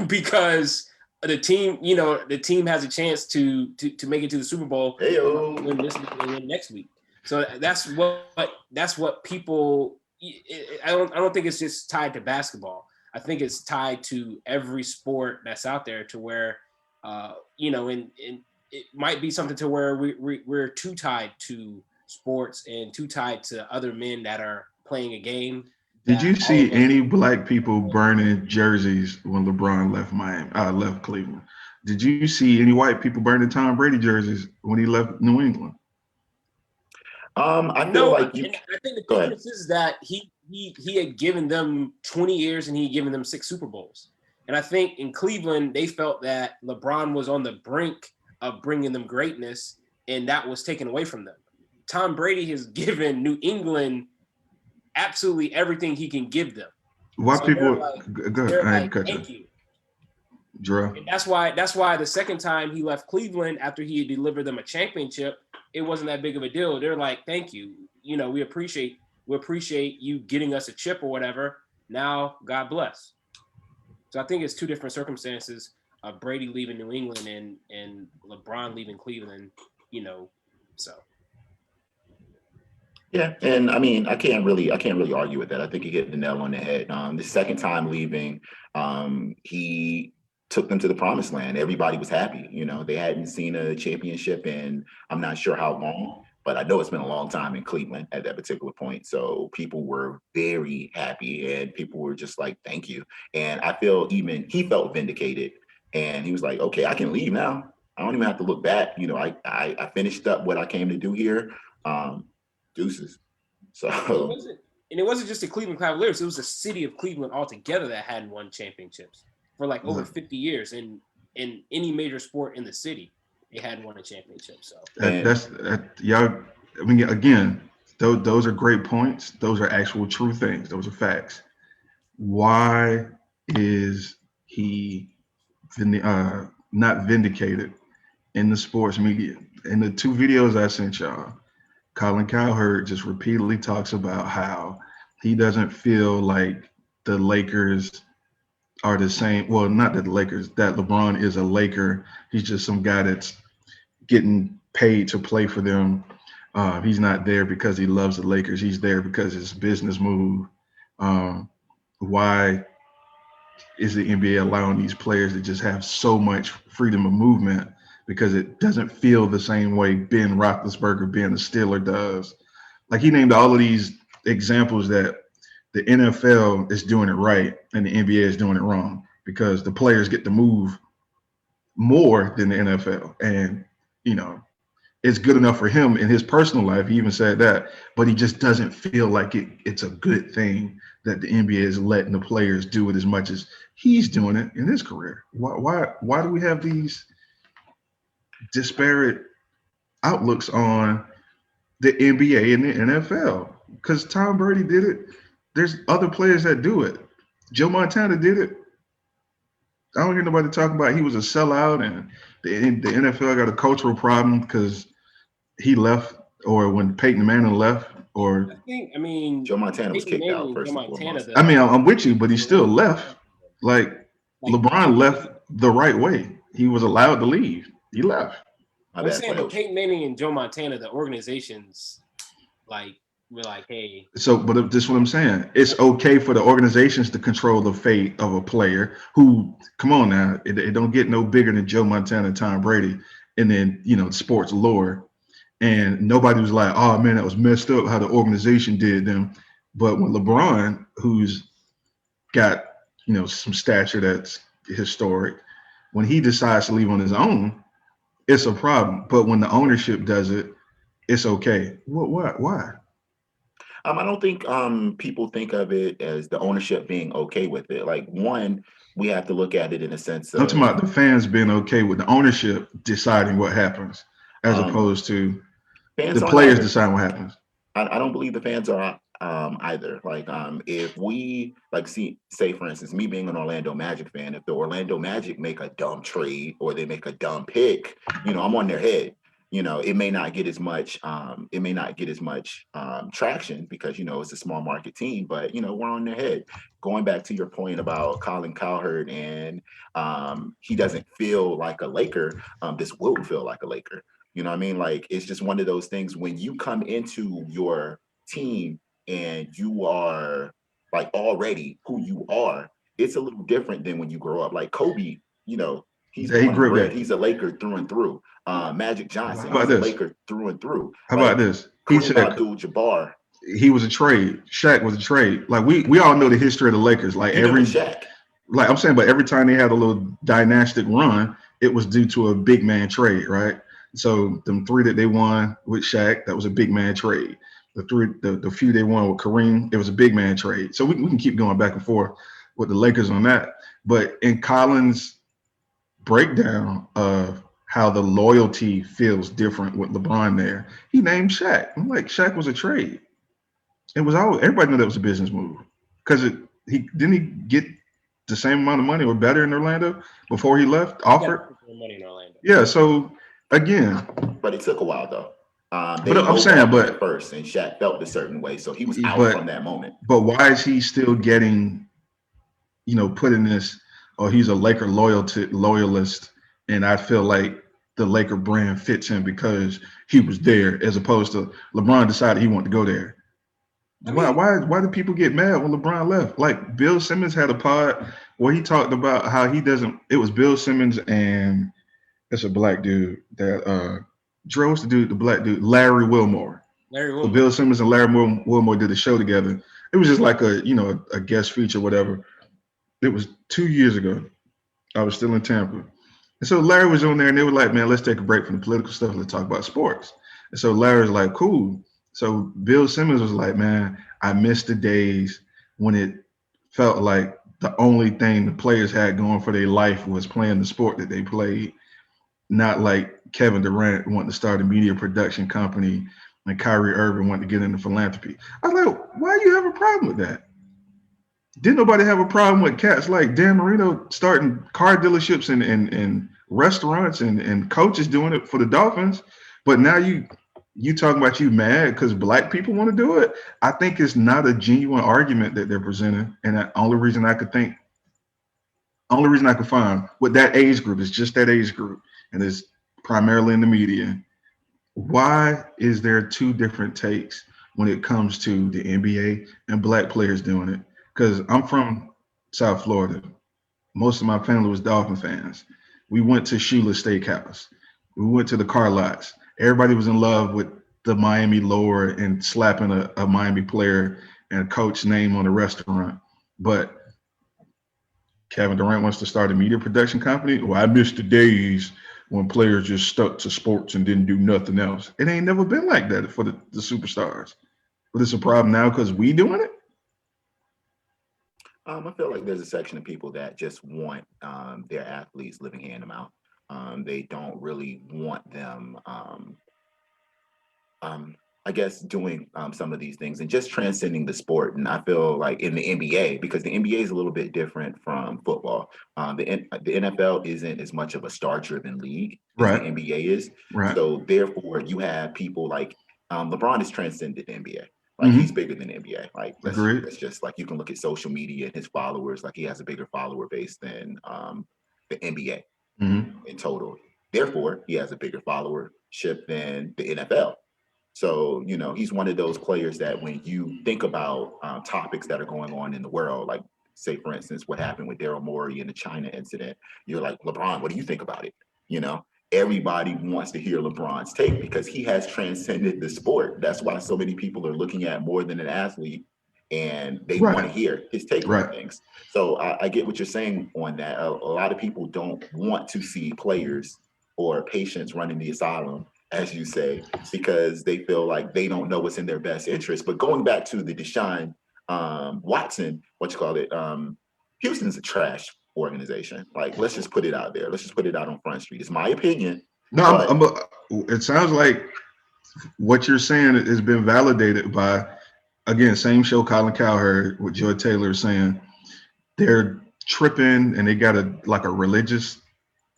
Speaker 3: because the team has a chance to make it to the Super Bowl win next week. So that's what people. I don't think it's just tied to basketball. I think it's tied to every sport that's out there, to where, and it might be something to where we're too tied to sports and too tied to other men that are playing a game.
Speaker 2: Did you see any black people burning jerseys when LeBron left Cleveland? Did you see any white people burning Tom Brady jerseys when he left New England?
Speaker 1: I feel like
Speaker 3: I think the difference is that he had given them 20 years and he had given them 6 Super Bowls. And I think in Cleveland, they felt that LeBron was on the brink of bringing them greatness, and that was taken away from them. Tom Brady has given New England absolutely everything he can give them.
Speaker 2: Why
Speaker 3: So
Speaker 2: people
Speaker 3: go ahead, I cut
Speaker 2: you.
Speaker 3: You.
Speaker 2: Drell.
Speaker 3: And that's why the second time he left Cleveland after he had delivered them a championship, it wasn't that big of a deal. They're like, thank you. We appreciate you getting us a chip or whatever. Now, God bless. So I think it's two different circumstances of Brady leaving New England and LeBron leaving Cleveland, so.
Speaker 1: Yeah, and I can't really argue with that. I think you hit the nail on the head. The second time leaving, he took them to the promised land. Everybody was happy. They hadn't seen a championship in I'm not sure how long, but I know it's been a long time in Cleveland at that particular point. So people were very happy, and people were just like, thank you. And I feel even he felt vindicated, and he was like, okay, I can leave now. I don't even have to look back. I finished up what I came to do here. Deuces. So
Speaker 3: it wasn't just the Cleveland Cavaliers. It was the city of Cleveland altogether that hadn't won championships for like over 50 years. And in any major sport in the city, they hadn't won a championship. So
Speaker 2: y'all. I mean, again, those are great points. Those are actual true things. Those are facts. Why is he not vindicated in the sports media? In the 2 videos I sent y'all, Colin Cowherd just repeatedly talks about how he doesn't feel like the Lakers are the same. Well, not that the Lakers, that LeBron is a Laker. He's just some guy that's getting paid to play for them. He's not there because he loves the Lakers. He's there because it's a business move. Why is the NBA allowing these players to just have so much freedom of movement? Because it doesn't feel the same way Ben Roethlisberger being a Steeler does. Like, he named all of these examples that the NFL is doing it right and the NBA is doing it wrong, because the players get to move more than the NFL. And, it's good enough for him in his personal life. He even said that, but he just doesn't feel like it's a good thing that the NBA is letting the players do it as much as he's doing it in his career. Why do we have these disparate outlooks on the NBA and the NFL? Because Tom Brady did it. There's other players that do it. Joe Montana did it. I don't hear nobody talking about he was a sellout and the NFL got a cultural problem because he left, or when Peyton Manning left, or
Speaker 1: Joe Montana was kicked out first and foremost.
Speaker 2: I'm with you, but he still left. Like LeBron left the right way. He was allowed to leave. He left.
Speaker 3: I'm saying, but Peyton Manning and Joe Montana, the organizations, Like we're like, hey,
Speaker 2: So, but this is what I'm saying. It's okay for the organizations to control the fate of a player who, come on now, it don't get no bigger than Joe Montana and Tom Brady, and then sports lore. And nobody was like, oh man, that was messed up how the organization did them. But when LeBron, who's got some stature that's historic, when he decides to leave on his own, it's a problem. But when the ownership does it, it's okay. What? Why?
Speaker 1: I don't think people think of it as the ownership being okay with it. Like, one, we have to look at it in a sense
Speaker 2: I'm talking
Speaker 1: of
Speaker 2: about the fans being okay with the ownership deciding what happens, as opposed to the
Speaker 1: fans aren't
Speaker 2: players
Speaker 1: either.
Speaker 2: deciding what happens.
Speaker 1: I don't believe the fans are either. Like, if we like say for instance, me being an Orlando Magic fan, if the Orlando Magic make a dumb trade or they make a dumb pick, I'm on their head. It may not get as much traction because it's a small market team, but we're on their head. Going back to your point about Colin Cowherd and he doesn't feel like a Laker, this will feel like a Laker. You know what I mean? Like, it's just one of those things when you come into your team and you are like already who you are, it's a little different than when you grow up. Like Kobe, he's
Speaker 2: He
Speaker 1: born and
Speaker 2: grew
Speaker 1: bred.
Speaker 2: up.
Speaker 1: He's a Laker through and through. Magic
Speaker 2: How
Speaker 1: Johnson,
Speaker 2: about
Speaker 1: he's a
Speaker 2: this?
Speaker 1: Laker through and through.
Speaker 2: How
Speaker 1: Like
Speaker 2: about this? He
Speaker 1: Kareem
Speaker 2: said
Speaker 1: Abdul-Jabbar,
Speaker 2: he was a trade. Shaq was a trade. Like we all know the history of the Lakers. Like
Speaker 1: even with Shaq.
Speaker 2: I'm saying, but every time they had a little dynastic run, it was due to a big man trade, right? So them three that they won with Shaq, that was a big man trade. The few they won with Kareem, it was a big man trade. So we can keep going back and forth with the Lakers on that. But in Collins' breakdown of how the loyalty feels different with LeBron there, he named Shaq. I'm like, Shaq was a trade. It was all everybody knew that was a business move because he didn't get the same amount of money or better in Orlando before he left offered.
Speaker 3: money in Orlando.
Speaker 2: Yeah, so again,
Speaker 1: But it took a while though. They
Speaker 2: but I'm saying,
Speaker 1: lowballed him at first, and Shaq felt a certain way, so he was out from that moment.
Speaker 2: But why is he still getting, put in this? Oh, he's a Laker loyalist, and I feel like the Laker brand fits him because he was there, as opposed to LeBron decided he wanted to go there. Why do people get mad when LeBron left? Like Bill Simmons had a pod where he talked about how he doesn't. It was Bill Simmons and it's a black dude that Drell was the black dude, Larry Wilmore. So Bill Simmons and Larry Wilmore did a show together. It was just like a guest feature, whatever. It was 2 years ago. I was still in Tampa. And so Larry was on there and they were like, man, let's take a break from the political stuff. Let's talk about sports. And so Larry was like, cool. So Bill Simmons was like, man, I miss the days when it felt like the only thing the players had going for their life was playing the sport that they played, not like Kevin Durant wanting to start a media production company and Kyrie Irving wanting to get into philanthropy. I was like, why do you have a problem with that? Didn't nobody have a problem with cats like Dan Marino starting car dealerships and restaurants and coaches doing it for the Dolphins? But now you talking about you mad because black people want to do it? I think it's not a genuine argument that they're presenting. And the only reason I could find with that age group is just that age group, and it's primarily in the media. Why is there two different takes when it comes to the NBA and black players doing it? Because I'm from South Florida. Most of my family was Dolphin fans. We went to Shula's Steakhouse. We went to the car lots. Everybody was in love with the Miami lore and slapping a Miami player and a coach name on a restaurant. But Kevin Durant wants to start a media production company. Well, I miss the days when players just stuck to sports and didn't do nothing else. It ain't never been like that for the superstars. But it's a problem now because we doing it.
Speaker 1: I feel like there's a section of people that just want their athletes living hand to mouth. They don't really want them, I guess, doing some of these things and just transcending the sport. And I feel like in the NBA, because the NBA is a little bit different from football. The NFL isn't as much of a star-driven league as the NBA is.
Speaker 2: Right.
Speaker 1: So therefore, you have people like LeBron has transcended the NBA. Like he's bigger than the NBA. Like that's just like you can look at social media and his followers. Like he has a bigger follower base than the NBA in total. Therefore, he has a bigger followership than the NFL. So, you know, he's one of those players that when you think about topics that are going on in the world, like say, for instance, what happened with Daryl Morey in the China incident, you're like, LeBron, what do you think about it? You know, everybody wants to hear LeBron's take because he has transcended the sport. That's why so many people are looking at more than an athlete and they want to
Speaker 2: Right.
Speaker 1: hear his take on
Speaker 2: Right.
Speaker 1: things. So I get what you're saying on that. A lot of people don't want to see players or patients running the asylum, as you say, because they feel like they don't know what's in their best interest. But going back to the Deshaun Watson, what you call it, Houston's a trash organization. Like, let's just put it out there. Let's just put it out on Front Street. It's my opinion.
Speaker 2: No,
Speaker 1: But
Speaker 2: it sounds like what you're saying has been validated by, again, same show Colin Cowherd with Joy Taylor saying they're tripping and they got a religious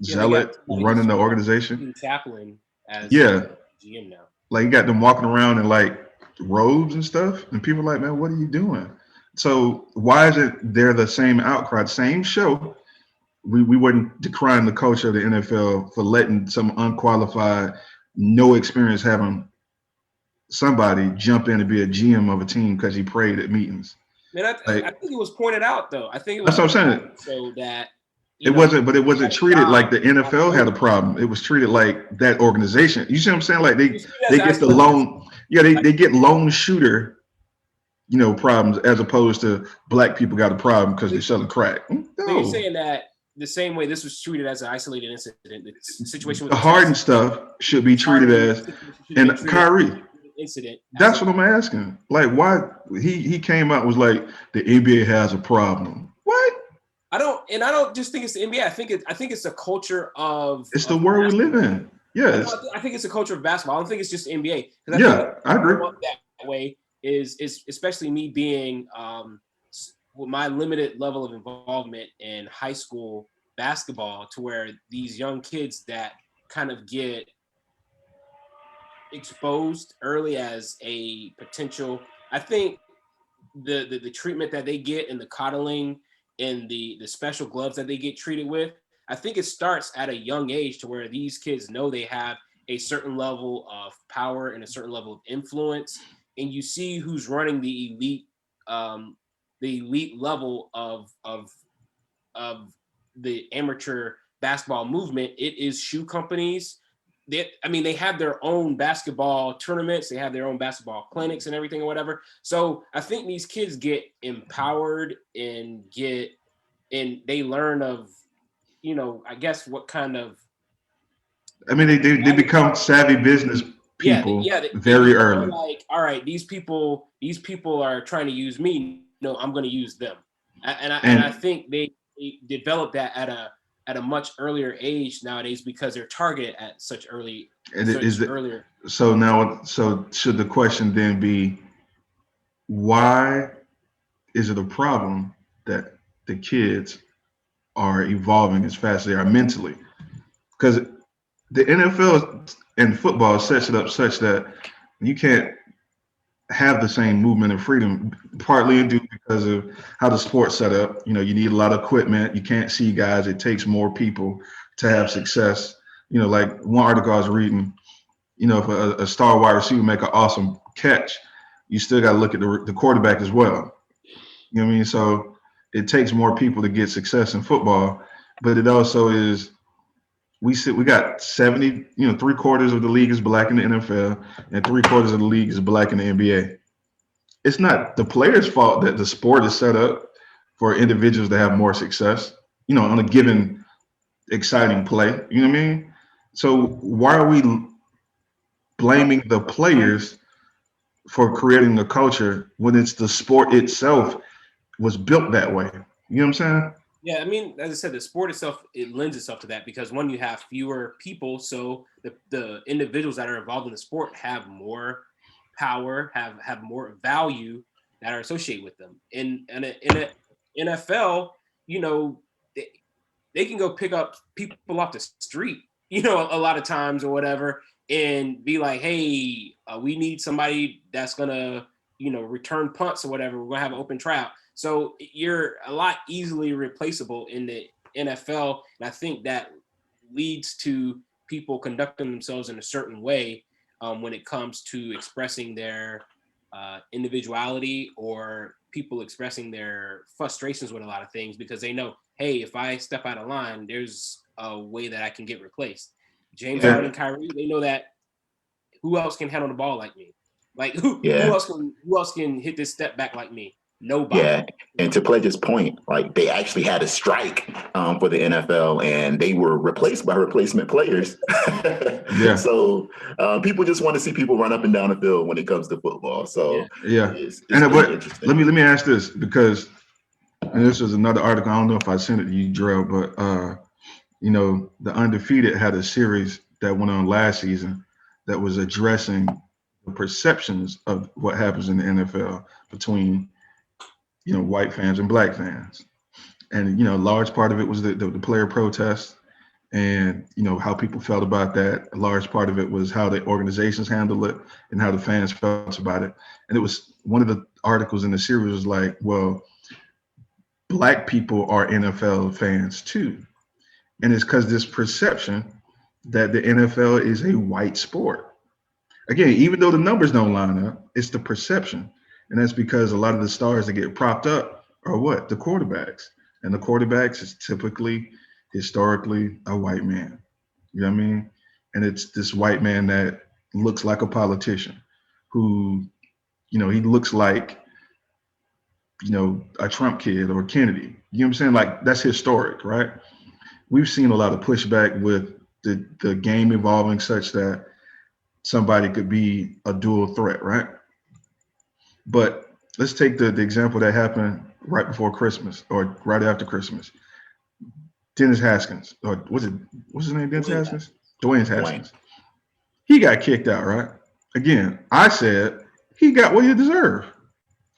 Speaker 2: zealot running the organization.
Speaker 3: Chaplain as
Speaker 2: Yeah,
Speaker 3: GM now.
Speaker 2: like you got them walking around in like robes and stuff, and people are like, man, what are you doing? So why is it they're the same outcry, same show? We wouldn't decrying the culture of the NFL for letting some unqualified, no experience having somebody jump in and be a GM of a team because he prayed at meetings.
Speaker 3: Man, I think it was pointed out though. I think it was
Speaker 2: that's what I'm saying.
Speaker 3: So that
Speaker 2: it wasn't treated like the NFL had a problem. It was treated like that organization. You see what I'm saying? Like they get the lone, they get lone shooter, problems as opposed to black people got a problem because they're selling crack. No.
Speaker 3: So you're saying that the same way this was treated as an isolated incident, the situation with
Speaker 2: the Harden stuff should be treated as, and Kyrie
Speaker 3: incident.
Speaker 2: That's what I'm asking. Like, why he came out was like the NBA has a problem. What?
Speaker 3: I don't just think it's the NBA. I think it's a culture of.
Speaker 2: It's the world we live in. Yes.
Speaker 3: I think it's a culture of basketball. I don't think it's just NBA.
Speaker 2: I agree.
Speaker 3: That way is especially me being with my limited level of involvement in high school basketball, to where these young kids that kind of get exposed early as a potential. I think the treatment that they get and the coddling and the special gloves that they get treated with, I think it starts at a young age, to where these kids know they have a certain level of power and a certain level of influence, and you see who's running the elite level of the amateur basketball movement. It is shoe companies. They have their own basketball tournaments. They have their own basketball clinics and everything or whatever. So I think these kids get empowered and they learn of, I guess what kind of.
Speaker 2: They become savvy business people very early.
Speaker 3: Like, all right, these people are trying to use me. No, I'm going to use them. And I think they develop that at a much earlier age nowadays because they're targeted at such early. Earlier.
Speaker 2: So should the question then be, why is it a problem that the kids are evolving as fast as they are mentally? Because the NFL and football sets it up such that you can't have the same movement and freedom, partly due because of how the sport's set up. You need a lot of equipment. You can't see guys. It takes more people to have success. Like one article I was reading, if a star wide receiver make an awesome catch, you still got to look at the quarterback as well. You know what I mean? So it takes more people to get success in football, but it also is, we got 70, 3/4 of the league is black in the NFL and 3/4 of the league is black in the NBA. It's not the players' fault that the sport is set up for individuals to have more success, on a given exciting play. You know what I mean? So why are we blaming the players for creating the culture when it's the sport itself was built that way? You know what I'm saying?
Speaker 3: Yeah, as I said, the sport itself, it lends itself to that because one, you have fewer people, so the individuals that are involved in the sport have more power, have more value that are associated with them. In a NFL, they can go pick up people off the street, a lot of times or whatever, and be like, hey, we need somebody that's gonna, return punts or whatever. We're gonna have an open tryout. So you're a lot easily replaceable in the NFL. And I think that leads to people conducting themselves in a certain way when it comes to expressing their individuality or people expressing their frustrations with a lot of things, because they know, hey, if I step out of line, there's a way that I can get replaced. James
Speaker 1: Yeah.
Speaker 3: Harden and Kyrie, they know that who else can handle the ball like me? Like who
Speaker 1: Yeah.
Speaker 3: else can hit this step back like me? Nobody.
Speaker 1: Yeah. And to Pledge's point, like they actually had a strike for the NFL and they were replaced by replacement players.
Speaker 2: Yeah.
Speaker 1: So people just want to see people run up and down the field when it comes to football. So
Speaker 2: Yeah.
Speaker 1: it's
Speaker 2: And
Speaker 1: really
Speaker 2: but
Speaker 1: interesting.
Speaker 2: let me ask this, because and this is another article. I don't know if I sent it to you, Drell, but you know, the Undefeated had a series that went on last season that was addressing the perceptions of what happens in the NFL between, you know, white fans and black fans. And, you know, a large part of it was the player protests and, you know, how people felt about that. A large part of it was how the organizations handled it and how the fans felt about it. And it was one of the articles in the series was like, well, black people are NFL fans too. And it's because this perception that the NFL is a white sport. Again, even though the numbers don't line up, it's the perception. And that's because a lot of the stars that get propped up are what? The quarterbacks. And the quarterbacks is typically, historically, a white man. You know what I mean? And it's this white man that looks like a politician who, you know, he looks like, you know, a Trump kid or Kennedy. You know what I'm saying? Like that's historic, right? We've seen a lot of pushback with the game evolving such that somebody could be a dual threat, right? But let's take the example that happened right before Christmas or right after Christmas. Dennis Haskins, or what's his name? Dennis Haskins? Dwayne Haskins. He got kicked out, right? Again, I said he got what he deserved.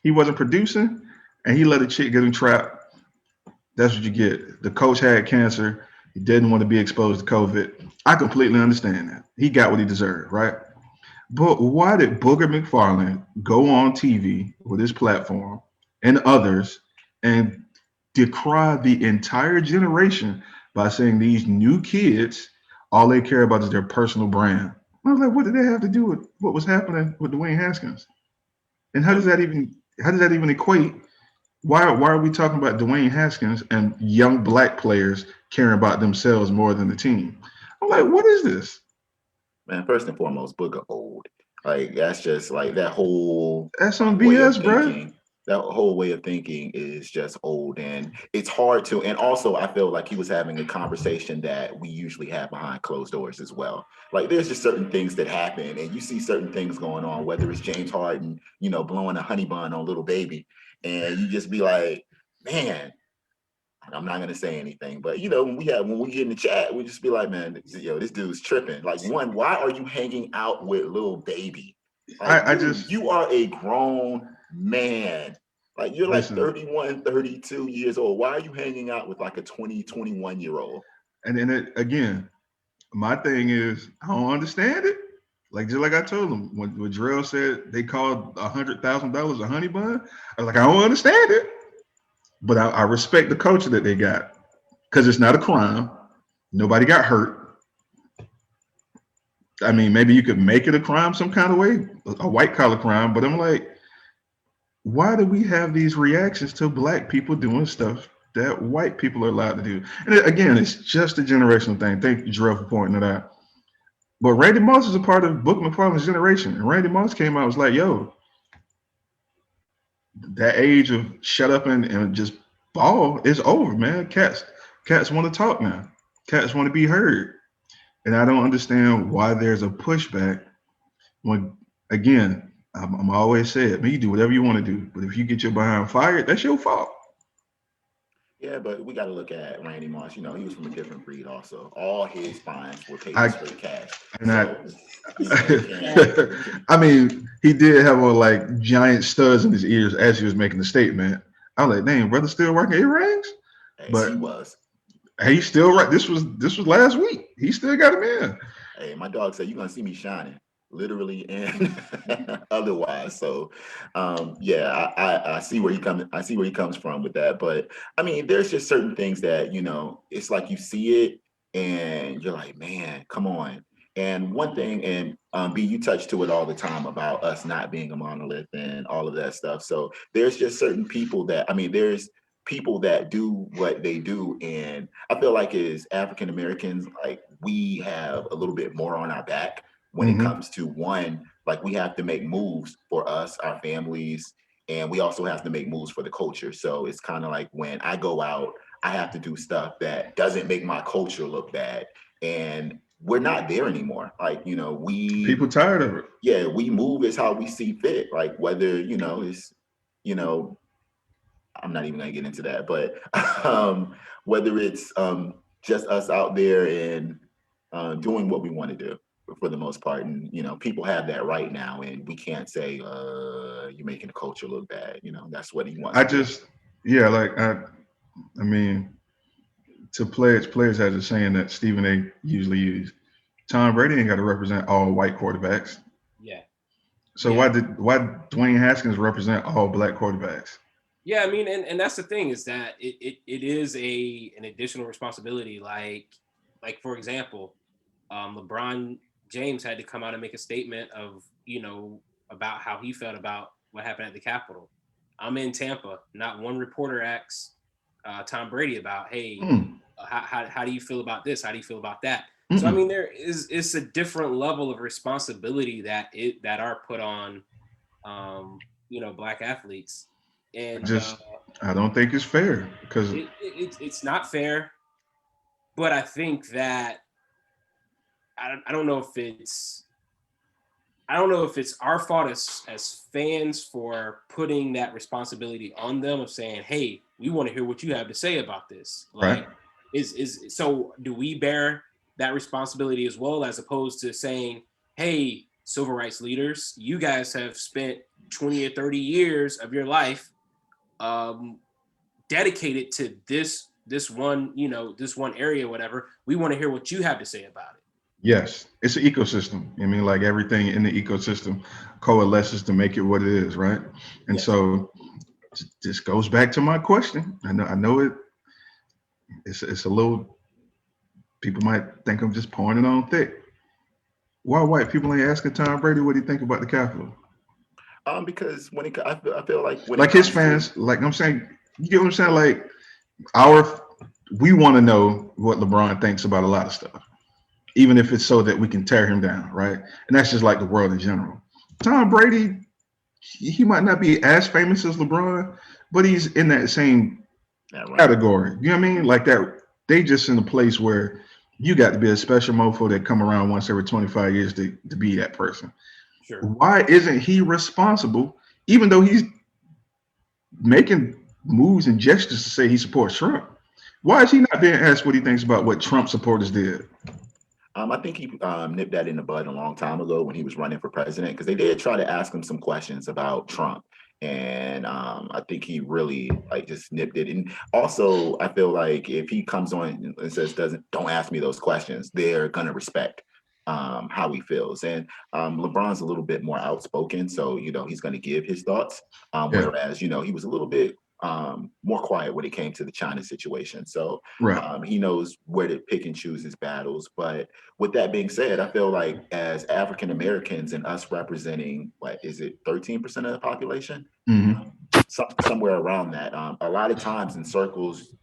Speaker 2: He wasn't producing and he let a chick get him trapped. That's what you get. The coach had cancer. He didn't want to be exposed to COVID. I completely understand that. He got what he deserved, right? But why did Booger McFarland go on TV with his platform and others and decry the entire generation by saying these new kids, all they care about is their personal brand? I was like, what did that have to do with what was happening with Dwayne Haskins? And how does that even equate? Why are we talking about Dwayne Haskins and young black players caring about themselves more than the team? I'm like, what is this?
Speaker 1: Man, first and foremost, Booger old. Like that's just like that whole
Speaker 2: That's some
Speaker 1: way of
Speaker 2: BS, bro.
Speaker 1: thinking. That whole way of thinking is just old, and it's hard to. And also, I feel like he was having a conversation that we usually have behind closed doors as well. Like there's just certain things that happen, and you see certain things going on. Whether it's James Harden, you know, blowing a honey bun on little baby, and you just be like, man. I'm not gonna say anything, but you know, when we get in the chat, we just be like, man, yo, this dude's tripping. Like, one, why are you hanging out with little baby? Like,
Speaker 2: I
Speaker 1: dude,
Speaker 2: just
Speaker 1: you are a grown man. Like, you're like
Speaker 2: listen,
Speaker 1: 31, 32 years old. Why are you hanging out with like a 20, 21-year-old?
Speaker 2: and then again, my thing is I don't understand it. Like just like I told him when Drell said they called $100,000 a honey bun, I was like, I don't understand it, but I respect the culture that they got because it's not a crime. Nobody got hurt. I mean, maybe you could make it a crime some kind of way, a white collar crime, but I'm like, why do we have these reactions to black people doing stuff that white people are allowed to do? And again, it's just a generational thing. Thank you, Drell, for pointing it out. But Randy Moss is a part of Book McFarland's generation. And Randy Moss came out and was like, yo, that age of shut up and just ball is over, man. Cats want to talk now. Cats want to be heard. And I don't understand why there's a pushback when, again, I'm always saying, man, you do whatever you want to do. But if you get your behind fired, that's your fault.
Speaker 1: Yeah, but we got to look at Randy Moss. You know, he was from a different breed also. All his fines were paid in straight cash.
Speaker 2: And
Speaker 1: So,
Speaker 2: I mean, he did have on like giant studs in his ears as he was making the statement. I was like, dang, brother still working earrings?
Speaker 1: But he was.
Speaker 2: He's still right. This was last week. He still got him in.
Speaker 1: Hey, my dog said you're gonna see me shining, literally and otherwise. So, yeah, I see where he comes. I see where he comes from with that. But I mean, there's just certain things that it's like you see it and you're like, man, come on. And one thing, and B, you touch to it all the time about us not being a monolith and all of that stuff. So there's just certain people that, I mean, there's people that do what they do. And I feel like as African Americans, like we have a little bit more on our back when it comes to one, like we have to make moves for us, our families, and we also have to make moves for the culture. So it's kind of like when I go out, I have to do stuff that doesn't make my culture look bad. And we're not there anymore. Like, you know,
Speaker 2: People tired of it.
Speaker 1: yeah, we move as how we see fit. Like whether, you know, it's, you know, I'm not even gonna get into that, but whether it's just us out there and doing what we want to do for the most part. And, you know, people have that right now and we can't say, you're making the culture look bad. You know, that's what he wants.
Speaker 2: I just, yeah, like, I mean, to players has a saying that Stephen A usually use. Tom Brady ain't got to represent all white quarterbacks.
Speaker 3: Yeah.
Speaker 2: So why Dwayne Haskins represent all black quarterbacks?
Speaker 3: Yeah, I mean, and that's the thing is that it is an additional responsibility. Like for example, LeBron James had to come out and make a statement of, you know, about how he felt about what happened at the Capitol. I'm in Tampa. Not one reporter asks Tom Brady about, hey, how do you feel about this? How do you feel about that? So I mean, it's a different level of responsibility that are put on, you know, black athletes, and
Speaker 2: I don't think it's fair because
Speaker 3: it's not fair. But I think that I don't know if it's our fault as fans for putting that responsibility on them of saying, hey, we want to hear what you have to say about this. Like,
Speaker 2: right.
Speaker 3: Is so do we bear that responsibility as well, as opposed to saying, hey, civil rights leaders, you guys have spent 20 or 30 years of your life dedicated to this one, you know, this one area, whatever. We want to hear what you have to say about it.
Speaker 2: Yes, it's an ecosystem. I mean, like everything in the ecosystem coalesces to make it what it is, right? And so this goes back to my question. I know it's a little, people might think I'm just pouring it on thick. Why white people ain't asking Tom Brady what he think about the Capitol?
Speaker 1: Because when I feel like when
Speaker 2: like his fans, like I'm saying, you get what I'm saying? Like we want to know what LeBron thinks about a lot of stuff, even if it's so that we can tear him down, right? And that's just like the world in general. Tom Brady, he might not be as famous as LeBron, but he's in that same category. You know what I mean? Like that, they just in a place where you got to be a special mofo that come around once every 25 years to be that person.
Speaker 3: Sure.
Speaker 2: Why isn't he responsible, even though he's making moves and gestures to say he supports Trump? Why is he not being asked what he thinks about what Trump supporters did?
Speaker 1: I think he nipped that in the bud a long time ago when he was running for president, because they did try to ask him some questions about Trump. And I think he really like just nipped it. And also, I feel like if he comes on and says, don't ask me those questions, they're going to respect how he feels. And LeBron's a little bit more outspoken. So, you know, he's going to give his thoughts. Whereas, you know, he was a little bit more quiet when it came to the China situation. So he knows where to pick and choose his battles. But with that being said, I feel like as African Americans and us representing, what is it, 13% of the population? Somewhere around that. A lot of times in circles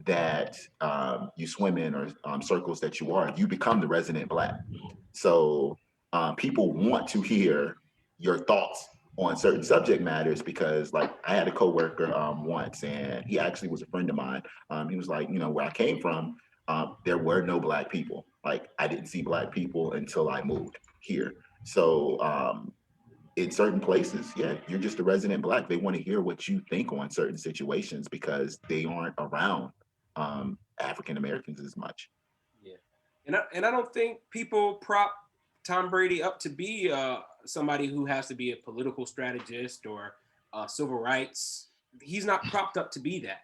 Speaker 1: that you swim in, or circles that you become the resident black. So people want to hear your thoughts on certain subject matters, because like I had a coworker once, and he actually was a friend of mine. He was like, you know, where I came from, there were no black people. Like I didn't see black people until I moved here. So in certain places, you're just a resident black. They want to hear what you think on certain situations because they aren't around African Americans as much.
Speaker 3: Yeah, and I don't think people prop Tom Brady up to be somebody who has to be a political strategist or civil rights. He's not propped up to be that.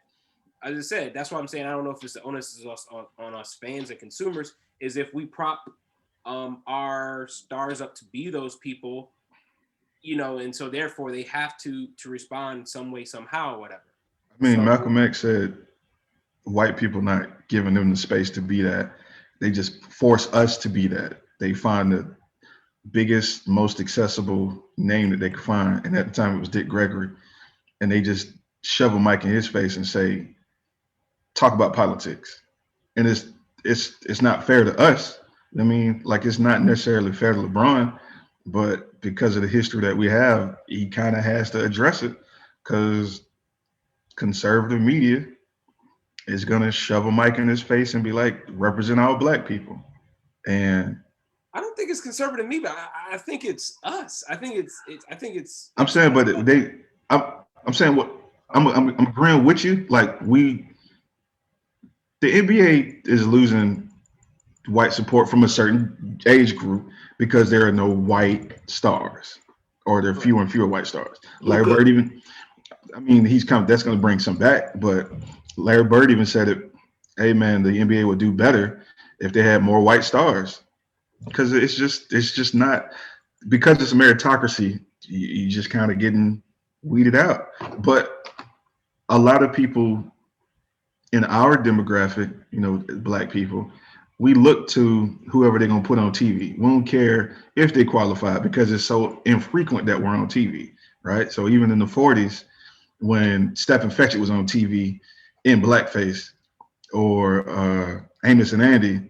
Speaker 3: As I said, that's why I'm saying I don't know if it's the onus is on us fans and consumers, is if we prop our stars up to be those people, you know, and so therefore they have to respond some way, somehow, or whatever.
Speaker 2: I mean, Malcolm X said white people not giving them the space to be that. They just force us to be that. they find the biggest, most accessible name that they could find. And at the time it was Dick Gregory. And they just shove a mic in his face and say, talk about politics. And it's not fair to us. I mean, like, it's not necessarily fair to LeBron, but because of the history that we have, he kind of has to address it, because conservative media is going to shove a mic in his face and be like, represent all black people. And
Speaker 3: I don't think it's conservative me, but I think it's us. I think it's.
Speaker 2: I'm saying, but I'm saying what I'm agreeing with you. Like, the NBA is losing white support from a certain age group because there are no white stars, or there are fewer and fewer white stars. Larry Bird even, I mean, that's going to bring some back, but Larry Bird even said it, hey man, the NBA would do better if they had more white stars, because it's just not, because it's a meritocracy, you just kind of getting weeded out. But a lot of people in our demographic, black people, we look to whoever they're going to put on TV. We don't care if they qualify, because it's so infrequent that we're on TV, right? So even in the 40s, when Stephen Fetchit was on TV in blackface, or Amos and Andy,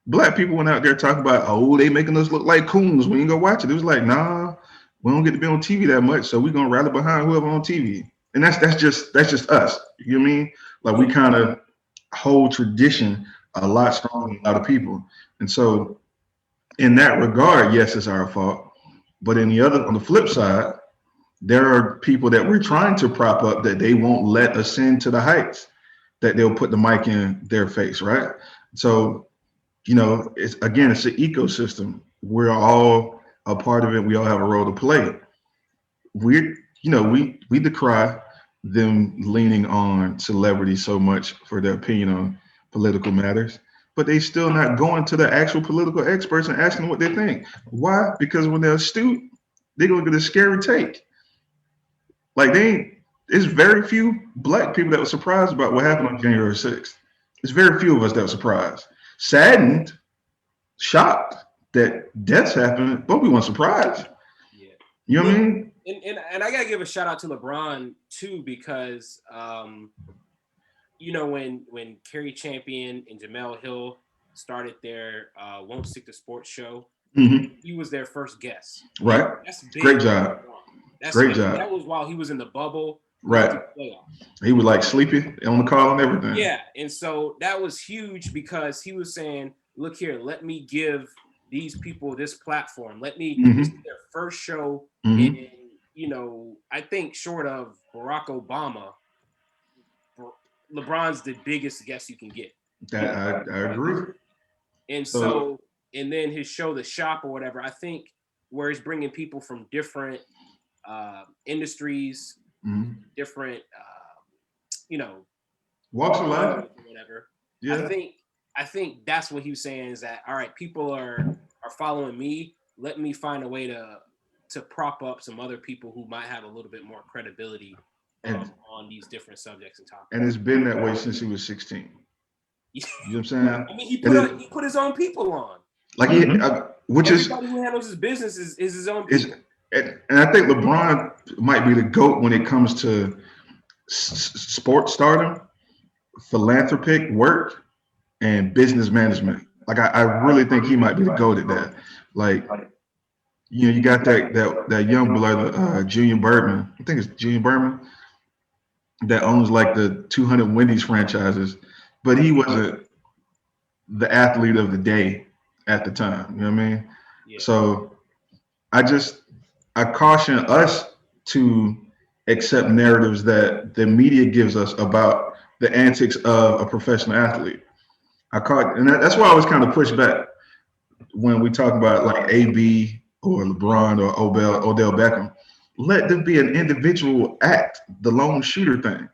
Speaker 2: black people went out there talking about, oh, they making us look like coons when you go watch it. It was like, nah, we don't get to be on TV that much, so we're going to rally behind whoever on TV. And that's just us. You know what I mean? Like, we kind of hold tradition a lot stronger than a lot of people. And so in that regard, yes, it's our fault. But on the flip side, there are people that we're trying to prop up that they won't let ascend to the heights, that they'll put the mic in their face, right? So, it's an ecosystem. We're all a part of it. We all have a role to play. We decry them leaning on celebrities so much for their opinion on political matters, but they still not going to the actual political experts and asking them what they think. Why? Because when they're astute, they're gonna get a scary take. Like, it's very few black people that were surprised about what happened on January 6th. It's very few of us that were surprised, saddened, shocked that deaths happened, but we weren't surprised.
Speaker 3: Yeah.
Speaker 2: You know what I mean?
Speaker 3: And I gotta give a shout out to LeBron too, because when Kerry Champion and Jamel Hill started their Won't Stick to Sports show, he was their first guest.
Speaker 2: Right.
Speaker 3: That's big.
Speaker 2: Great job. Great job.
Speaker 3: That was while he was in the bubble.
Speaker 2: Right. He was like sleepy on the call and everything.
Speaker 3: Yeah. And so that was huge, because he was saying, look here, let me give these people this platform. Let me, this is their first show. And, I think short of Barack Obama, LeBron's the biggest guest you can get.
Speaker 2: I agree.
Speaker 3: And so, and then his show, The Shop or whatever, I think where he's bringing people from different industries, different,
Speaker 2: walks of life,
Speaker 3: whatever.
Speaker 2: Yeah.
Speaker 3: I think that's what he was saying, is that, all right, people are following me. Let me find a way to prop up some other people who might have a little bit more credibility on these different subjects and topics.
Speaker 2: And it's been that way since he was 16. You know what I'm saying?
Speaker 3: I mean, he put his own people on.
Speaker 2: Like,
Speaker 3: everybody who handles his business is his own people.
Speaker 2: And I think LeBron might be the GOAT when it comes to sports stardom, philanthropic work, and business management. Like, I really think he might be the GOAT at that. Like, you got that young brother, Julian Birdman. I think it's Julian Birdman, that owns like the 200 Wendy's franchises, but he wasn't the athlete of the day at the time. You know what I mean? Yeah. So I caution us to accept narratives that the media gives us about the antics of a professional athlete. And that's why I always kind of push back when we talk about like AB or LeBron or Odell Beckham. Let them be an individual act, the lone shooter thing.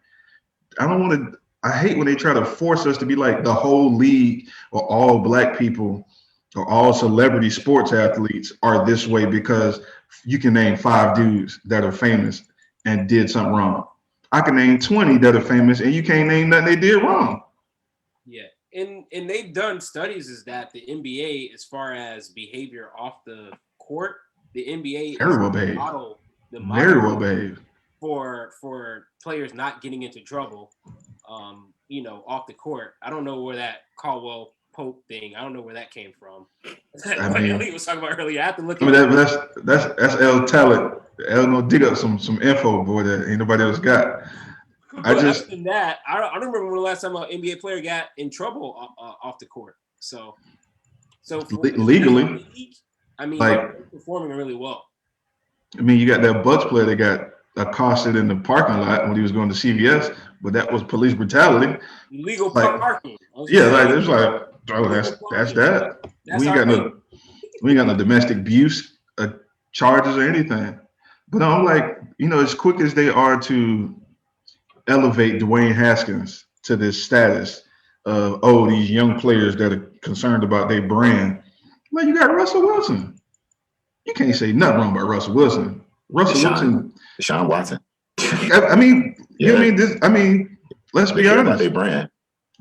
Speaker 2: I hate when they try to force us to be like the whole league or all black people or all celebrity sports athletes are this way because you can name 5 dudes that are famous and did something wrong. I can name 20 that are famous and you can't name nothing they did wrong.
Speaker 3: Yeah, and they've done studies is that the NBA, as far as behavior off the court, the NBA
Speaker 2: Very
Speaker 3: is
Speaker 2: well behaved.
Speaker 3: the
Speaker 2: Very
Speaker 3: model
Speaker 2: well behaved.
Speaker 3: for players not getting into trouble, off the court. I don't know where that Caldwell Pope thing. I don't know where that came from.
Speaker 2: I
Speaker 3: Like
Speaker 2: mean,
Speaker 3: Elliot was talking about earlier. I have to look.
Speaker 2: I mean that's L talent. L gonna dig up some info, boy, that ain't nobody else got.
Speaker 3: But other than that, I don't remember when the last time an NBA player got in trouble off the court. So
Speaker 2: legally,
Speaker 3: I mean,
Speaker 2: like,
Speaker 3: they're performing really well.
Speaker 2: I mean, you got that Bucks player that got accosted in the parking lot when he was going to CVS, but that was police brutality.
Speaker 3: Illegal
Speaker 2: Like,
Speaker 3: parking.
Speaker 2: yeah, like it's like, oh, that's that. We ain't got no domestic abuse charges or anything. But I'm like, as quick as they are to elevate Dwayne Haskins to this status of, these young players that are concerned about their brand. Like, you got Russell Wilson. You can't say nothing wrong about Russell Wilson.
Speaker 1: Deshaun Watson.
Speaker 2: I mean, you mean this? I mean, let's be honest.
Speaker 1: About their brand.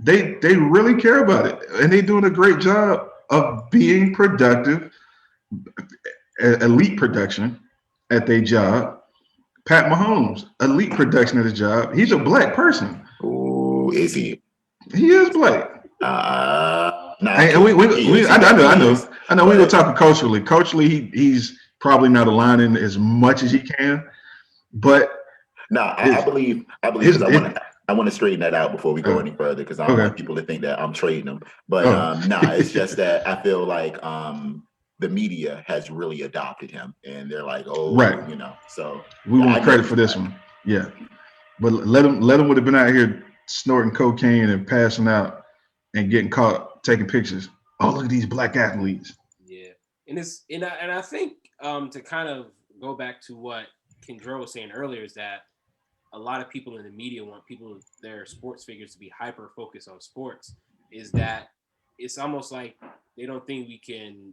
Speaker 2: They really care about it, and they're doing a great job of being productive, elite production at their job. Pat Mahomes, elite production at his job. He's a black person.
Speaker 1: Oh, is he?
Speaker 2: He is black.
Speaker 1: I know.
Speaker 2: I know. We were talking culturally. Culturally, he's probably not aligning as much as he can. But
Speaker 1: I believe. I want to straighten that out before we go any further, because I don't want people to think that I'm trading them. But it's just that I feel like the media has really adopted him, and they're like, So
Speaker 2: we want credit for this one. Yeah, but let him would have been out here snorting cocaine and passing out and getting caught taking pictures. Oh, look at these black athletes.
Speaker 3: Yeah, and I think to kind of go back to what Kendra was saying earlier is that a lot of people in the media want their sports figures to be hyper focused on sports. Is that it's almost like they don't think we can,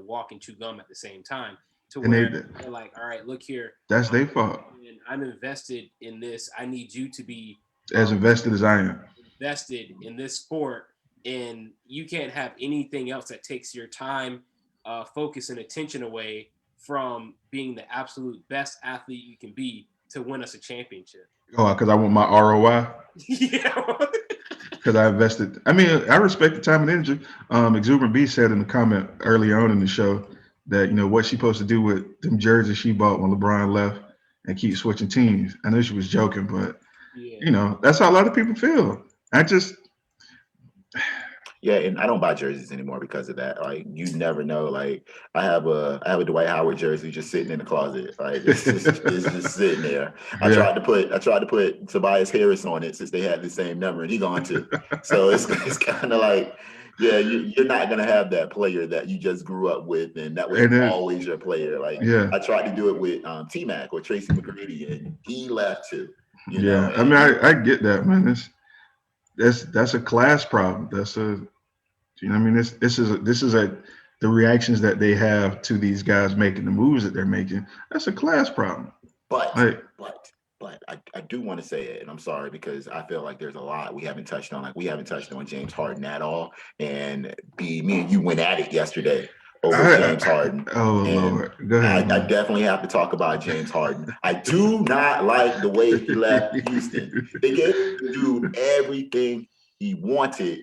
Speaker 3: walk and chew gum at the same time. To where they're like, all right, look here.
Speaker 2: That's their fault.
Speaker 3: I'm invested in this. I need you to be
Speaker 2: as invested as I am.
Speaker 3: Invested in this sport, and you can't have anything else that takes your time, focus, and attention away from being the absolute best athlete you can be to win us a championship.
Speaker 2: Oh, because I want my ROI.
Speaker 3: Yeah.
Speaker 2: Because I invested. I mean, I respect the time and energy. Exuberant B said in the comment early on in the show that, what she's supposed to do with them jerseys she bought when LeBron left and keep switching teams. I know she was joking, but that's how a lot of people feel.
Speaker 1: And I don't buy jerseys anymore because of that. Like, you never know. Like, I have a Dwight Howard jersey just sitting in the closet. Like, it's just sitting there. I tried to put Tobias Harris on it since they had the same number, and he gone too. So it's kind of like, you're not gonna have that player that you just grew up with, and that was always your player. Like, I tried to do it with T-Mac or Tracy McGrady, and he left too.
Speaker 2: I mean, I get that, man. That's a class problem. That's this is the reactions that they have to these guys making the moves that they're making. That's a class problem.
Speaker 1: But I do want to say it, and I'm sorry because I feel like there's a lot we haven't touched on. Like, we haven't touched on James Harden at all. And me and you went at it yesterday over James Harden.
Speaker 2: Oh, and Lord. Go ahead.
Speaker 1: I definitely have to talk about James Harden. I do not like the way he left Houston. They gave the dude everything he wanted,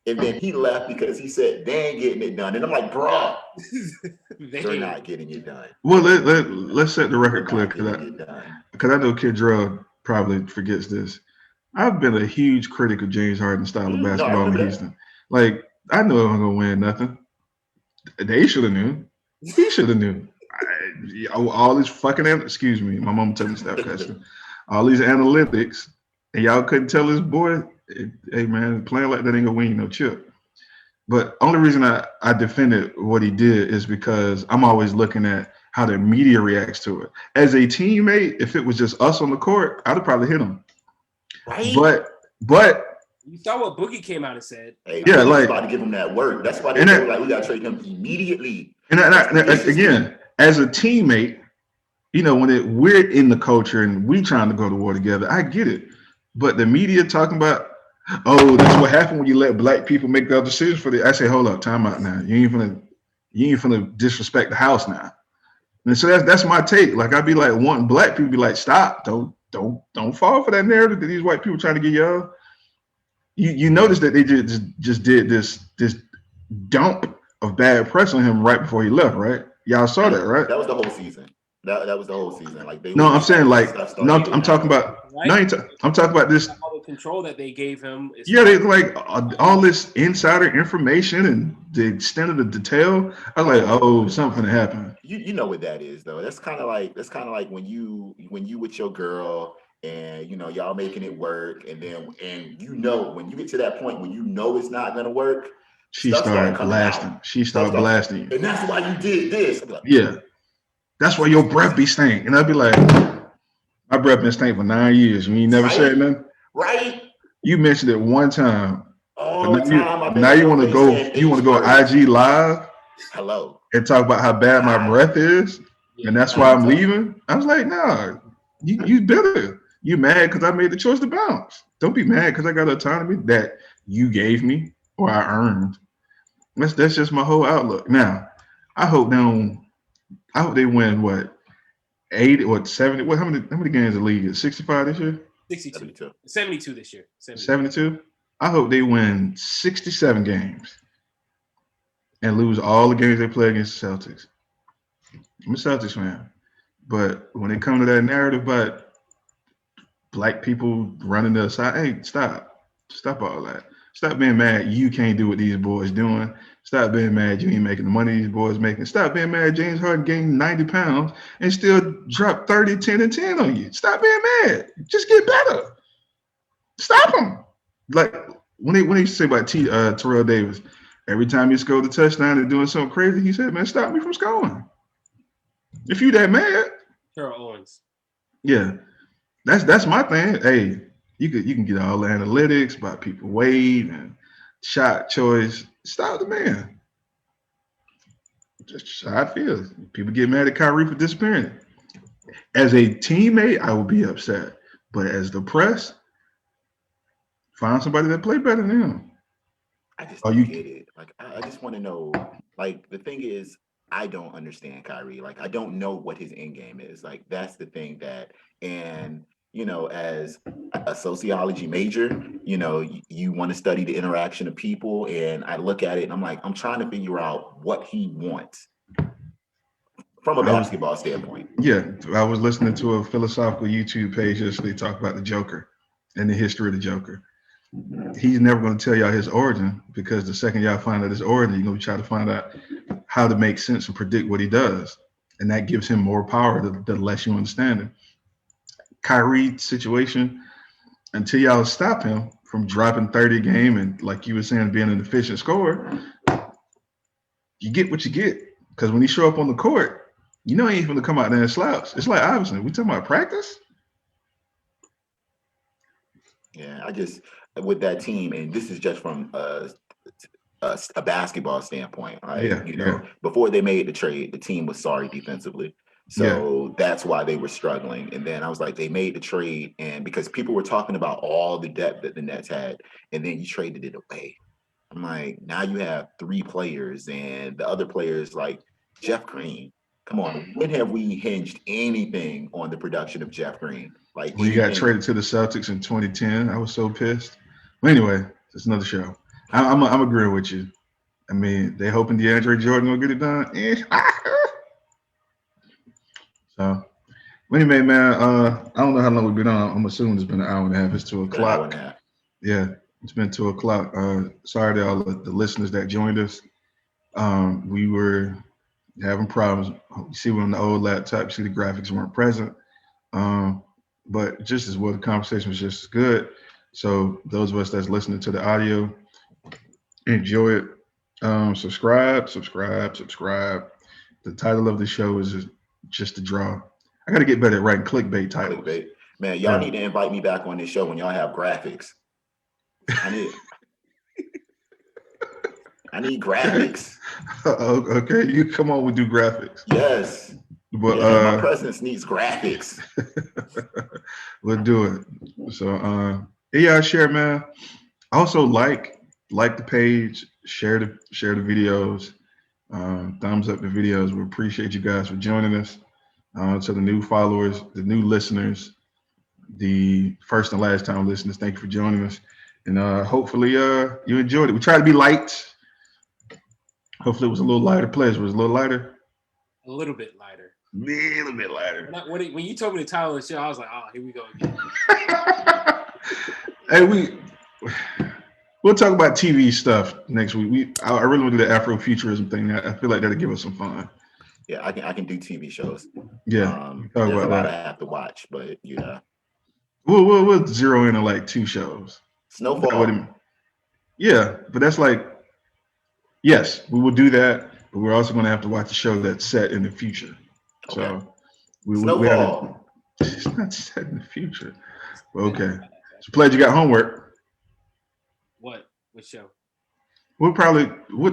Speaker 1: and then he left because he said they ain't getting it done. And I'm like, bro, they're not getting it done.
Speaker 2: Well, let's set the record clear, because I know Kid Drell probably forgets this. I've been a huge critic of James Harden's style of basketball in Houston. Like, I know I'm gonna win nothing. They should have knew. He should have knew. All these fucking excuse me, my mom told me stop cussing. All these analytics, and y'all couldn't tell this boy, hey man, playing like that ain't gonna win you no chip. But only reason I defended what he did is because I'm always looking at how the media reacts to it. As a teammate, if it was just us on the court, I'd have probably hit him.
Speaker 1: Right.
Speaker 2: But
Speaker 3: you saw what Boogie came out and said.
Speaker 1: Hey, like, about to give him that work. That's why they were like, we gotta trade him immediately.
Speaker 2: And again, as a teammate, when we're in the culture and we trying to go to war together, I get it. But the media talking about Oh, that's what happened when you let black people make the other decisions for the. I say, hold up, time out now. You ain't finna disrespect the house now. And so that's my take. Like I'd be like wanting black people to be like, stop, don't fall for that narrative that these white people trying to get y'all. You notice that they just did this dump of bad press on him right before he left, right? Y'all saw that, right?
Speaker 1: That was the whole season. That was the whole season. Like
Speaker 2: No, I'm saying like no, I'm talking about
Speaker 3: Right?
Speaker 2: no, I'm talking about this.
Speaker 3: All the control that they gave him. Is
Speaker 2: Yeah, they like all this insider information and the extent of the detail. I was like, oh, something happened.
Speaker 1: You know what that is though. That's kind of like when you with your girl and y'all making it work, and when you get to that point when it's not gonna work,
Speaker 2: She
Speaker 1: stuff
Speaker 2: started
Speaker 1: coming
Speaker 2: blasting.
Speaker 1: out.
Speaker 2: She started blasting you.
Speaker 1: And that's why you did this. Like,
Speaker 2: yeah. That's why your breath be stink. And I'd be like, my breath been stink for 9 years. You ain't never said nothing.
Speaker 1: Right?
Speaker 2: You mentioned it one time.
Speaker 1: All the time.
Speaker 2: Now you want to go IG live.
Speaker 1: Hello.
Speaker 2: And talk about how bad my breath is.
Speaker 3: Yeah.
Speaker 2: And that's why I'm leaving. I was like, nah, you bitter. You mad because I made the choice to bounce. Don't be mad because I got autonomy that you gave me or I earned. That's just my whole outlook. Now, I hope they win what 80 or 70. How many games the league is? 65 this year?
Speaker 3: 62. 72 this year.
Speaker 2: 72? I hope they win 67 games and lose all the games they play against the Celtics. I'm a Celtics fan. But when it comes to that narrative about black people running the side, hey, stop all that. Stop being mad you can't do what these boys doing. Stop being mad you ain't making the money these boys making. Stop being mad James Harden gained 90 pounds and still dropped 30, 10, and 10 on you. Stop being mad. Just get better. Stop them. Like when they say about Terrell Davis, every time he scored a touchdown and doing something crazy, he said, man, stop me from scoring. If you that mad.
Speaker 3: Terrell Owens.
Speaker 2: Yeah. That's my thing. Hey, you can get all the analytics about people weight and shot choice. Stop the man. Just how I feel. People get mad at Kyrie for disappearing. As a teammate, I would be upset. But as the press, find somebody that play better than him.
Speaker 1: I just don't get it. Like I just want to know. Like the thing is, I don't understand Kyrie. Like I don't know what his end game is. Like that's the thing as a sociology major, you want to study the interaction of people. And I look at it and I'm like, I'm trying to figure out what he wants from a basketball standpoint.
Speaker 2: Yeah. I was listening to a philosophical YouTube page yesterday talk about the Joker and the history of the Joker. He's never going to tell y'all his origin because the second y'all find out his origin, you're going to try to find out how to make sense and predict what he does. And that gives him more power the less you understand him. Kyrie situation, until y'all stop him from dropping 30 a game and like you were saying, being an efficient scorer, you get what you get. Because when he show up on the court, he ain't going to come out there and slouch. It's like Iverson. We talking about practice?
Speaker 1: Yeah, I just with that team, and this is just from a basketball standpoint, right? Before they made the trade, the team was sorry defensively. So that's why they were struggling. And then I was like, they made the trade, and because people were talking about all the depth that the Nets had, and then you traded it away. I'm like, now you have 3 players, and the other players like Jeff Green. Come on, when have we hinged anything on the production of Jeff Green? Like
Speaker 2: when you got traded to the Celtics in 2010, I was so pissed. But anyway, it's another show. I'm agreeing with you. I mean, they hoping DeAndre Jordan will get it done. So, anyway, man, I don't know how long we've been on. I'm assuming it's been an hour and a half. It's 2:00. Yeah, it's been 2:00. Sorry to all the listeners that joined us. We were having problems. You see, on the old laptop, you see the graphics weren't present. But just as well, the conversation was just as good. So those of us that's listening to the audio, enjoy it. Subscribe. The title of the show is just a draw. I got to get better at writing clickbait titles.
Speaker 1: Clickbait. Man, y'all need to invite me back on this show when y'all have graphics. I need graphics.
Speaker 2: Okay, you come on, we do graphics.
Speaker 1: Yes. But my presence needs graphics.
Speaker 2: We'll do it. So y'all share, man. Also like the page, share the videos, thumbs up the videos. We appreciate you guys for joining us. To the new followers, the new listeners, the first and last time listeners, thank you for joining us. And hopefully you enjoyed it. We tried to be light. Hopefully it was a little lighter. Pleasure was a little lighter.
Speaker 3: A little bit lighter.
Speaker 2: Little bit lighter.
Speaker 3: When you told me the title of the show, I was like, oh, here we go again.
Speaker 2: Hey, we'll talk about TV stuff next week. I really want to do the Afrofuturism thing. I feel like that'll give us some fun.
Speaker 1: Yeah, I can do TV shows.
Speaker 2: Yeah,
Speaker 1: there's a lot I have to watch, but yeah.
Speaker 2: We'll zero in on like 2 shows.
Speaker 1: Snowfall.
Speaker 2: Yeah, but that's like, yes, we will do that, but we're also going to have to watch a show that's set in the future.
Speaker 1: Okay.
Speaker 2: So we
Speaker 1: Snowfall.
Speaker 2: It's not set in the future. Well, okay. So, Pledge, you got homework.
Speaker 3: What show?
Speaker 2: We'll probably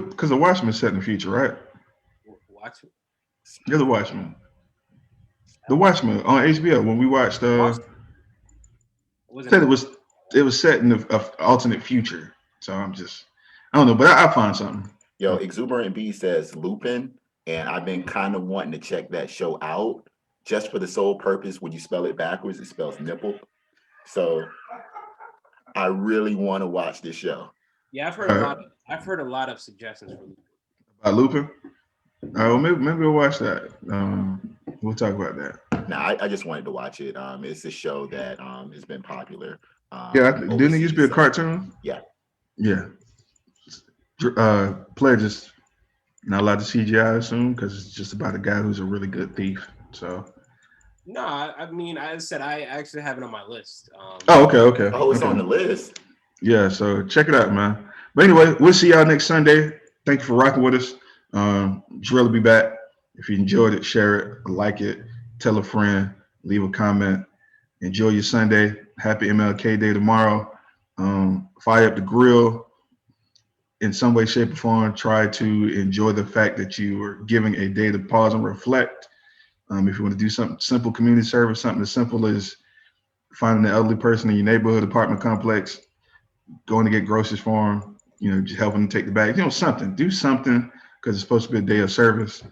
Speaker 2: because the Watchmen is set in the future, right?
Speaker 3: Watchmen.
Speaker 2: Yeah, the Watchmen. The Watchmen on HBO when we watched. Said it was set in the alternate future. So I don't know, but I'll find something.
Speaker 1: Yo, Exuberant B says Lupin, and I've been kind of wanting to check that show out just for the sole purpose. When you spell it backwards, it spells nipple. So I really want to watch this show.
Speaker 3: Yeah, I've heard a lot of suggestions for Lupin.
Speaker 2: About Lupin? Oh, maybe we'll watch that. We'll talk about that.
Speaker 1: Now, I just wanted to watch it. It's a show that has been popular.
Speaker 2: Didn't it used to be a cartoon?
Speaker 1: Yeah.
Speaker 2: Yeah. Pledge is not allowed to CGI, I assume, because it's just about a guy who's a really good thief. So.
Speaker 3: No, I mean, I said I actually have it on my list.
Speaker 2: Okay.
Speaker 1: Oh, it's on the list.
Speaker 2: Yeah, so check it out, man. But anyway, we'll see y'all next Sunday. Thank you for rocking with us. Drell will be back. If you enjoyed it, share it, like it, tell a friend, leave a comment. Enjoy your Sunday. Happy MLK Day tomorrow. Fire up the grill in some way, shape, or form. Try to enjoy the fact that you are giving a day to pause and reflect. If you want to do something simple, community service, something as simple as finding an elderly person in your neighborhood apartment complex, going to get groceries for them, just helping them take the bag, do something because it's supposed to be a day of service,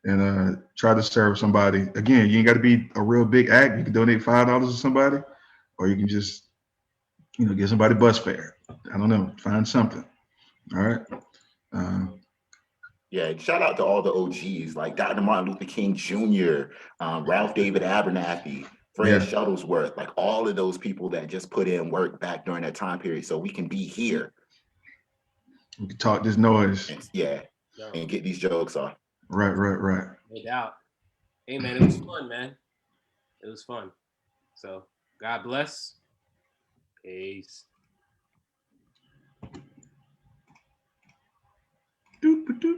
Speaker 2: and try to serve somebody. Again, you ain't got to be a real big act. You can donate $5 to somebody, or you can just, get somebody bus fare. I don't know, find something. All right.
Speaker 1: Yeah, shout out to all the OGs like Dr. Martin Luther King Jr., Ralph David Abernathy, Fred Shuttlesworth, like all of those people that just put in work back during that time period so we can be here.
Speaker 2: We can talk this noise.
Speaker 1: And get these jokes off.
Speaker 2: Right.
Speaker 3: No doubt. Hey, man, it was fun, man. It was fun. So, God bless. Peace.
Speaker 2: Doop-a-doop.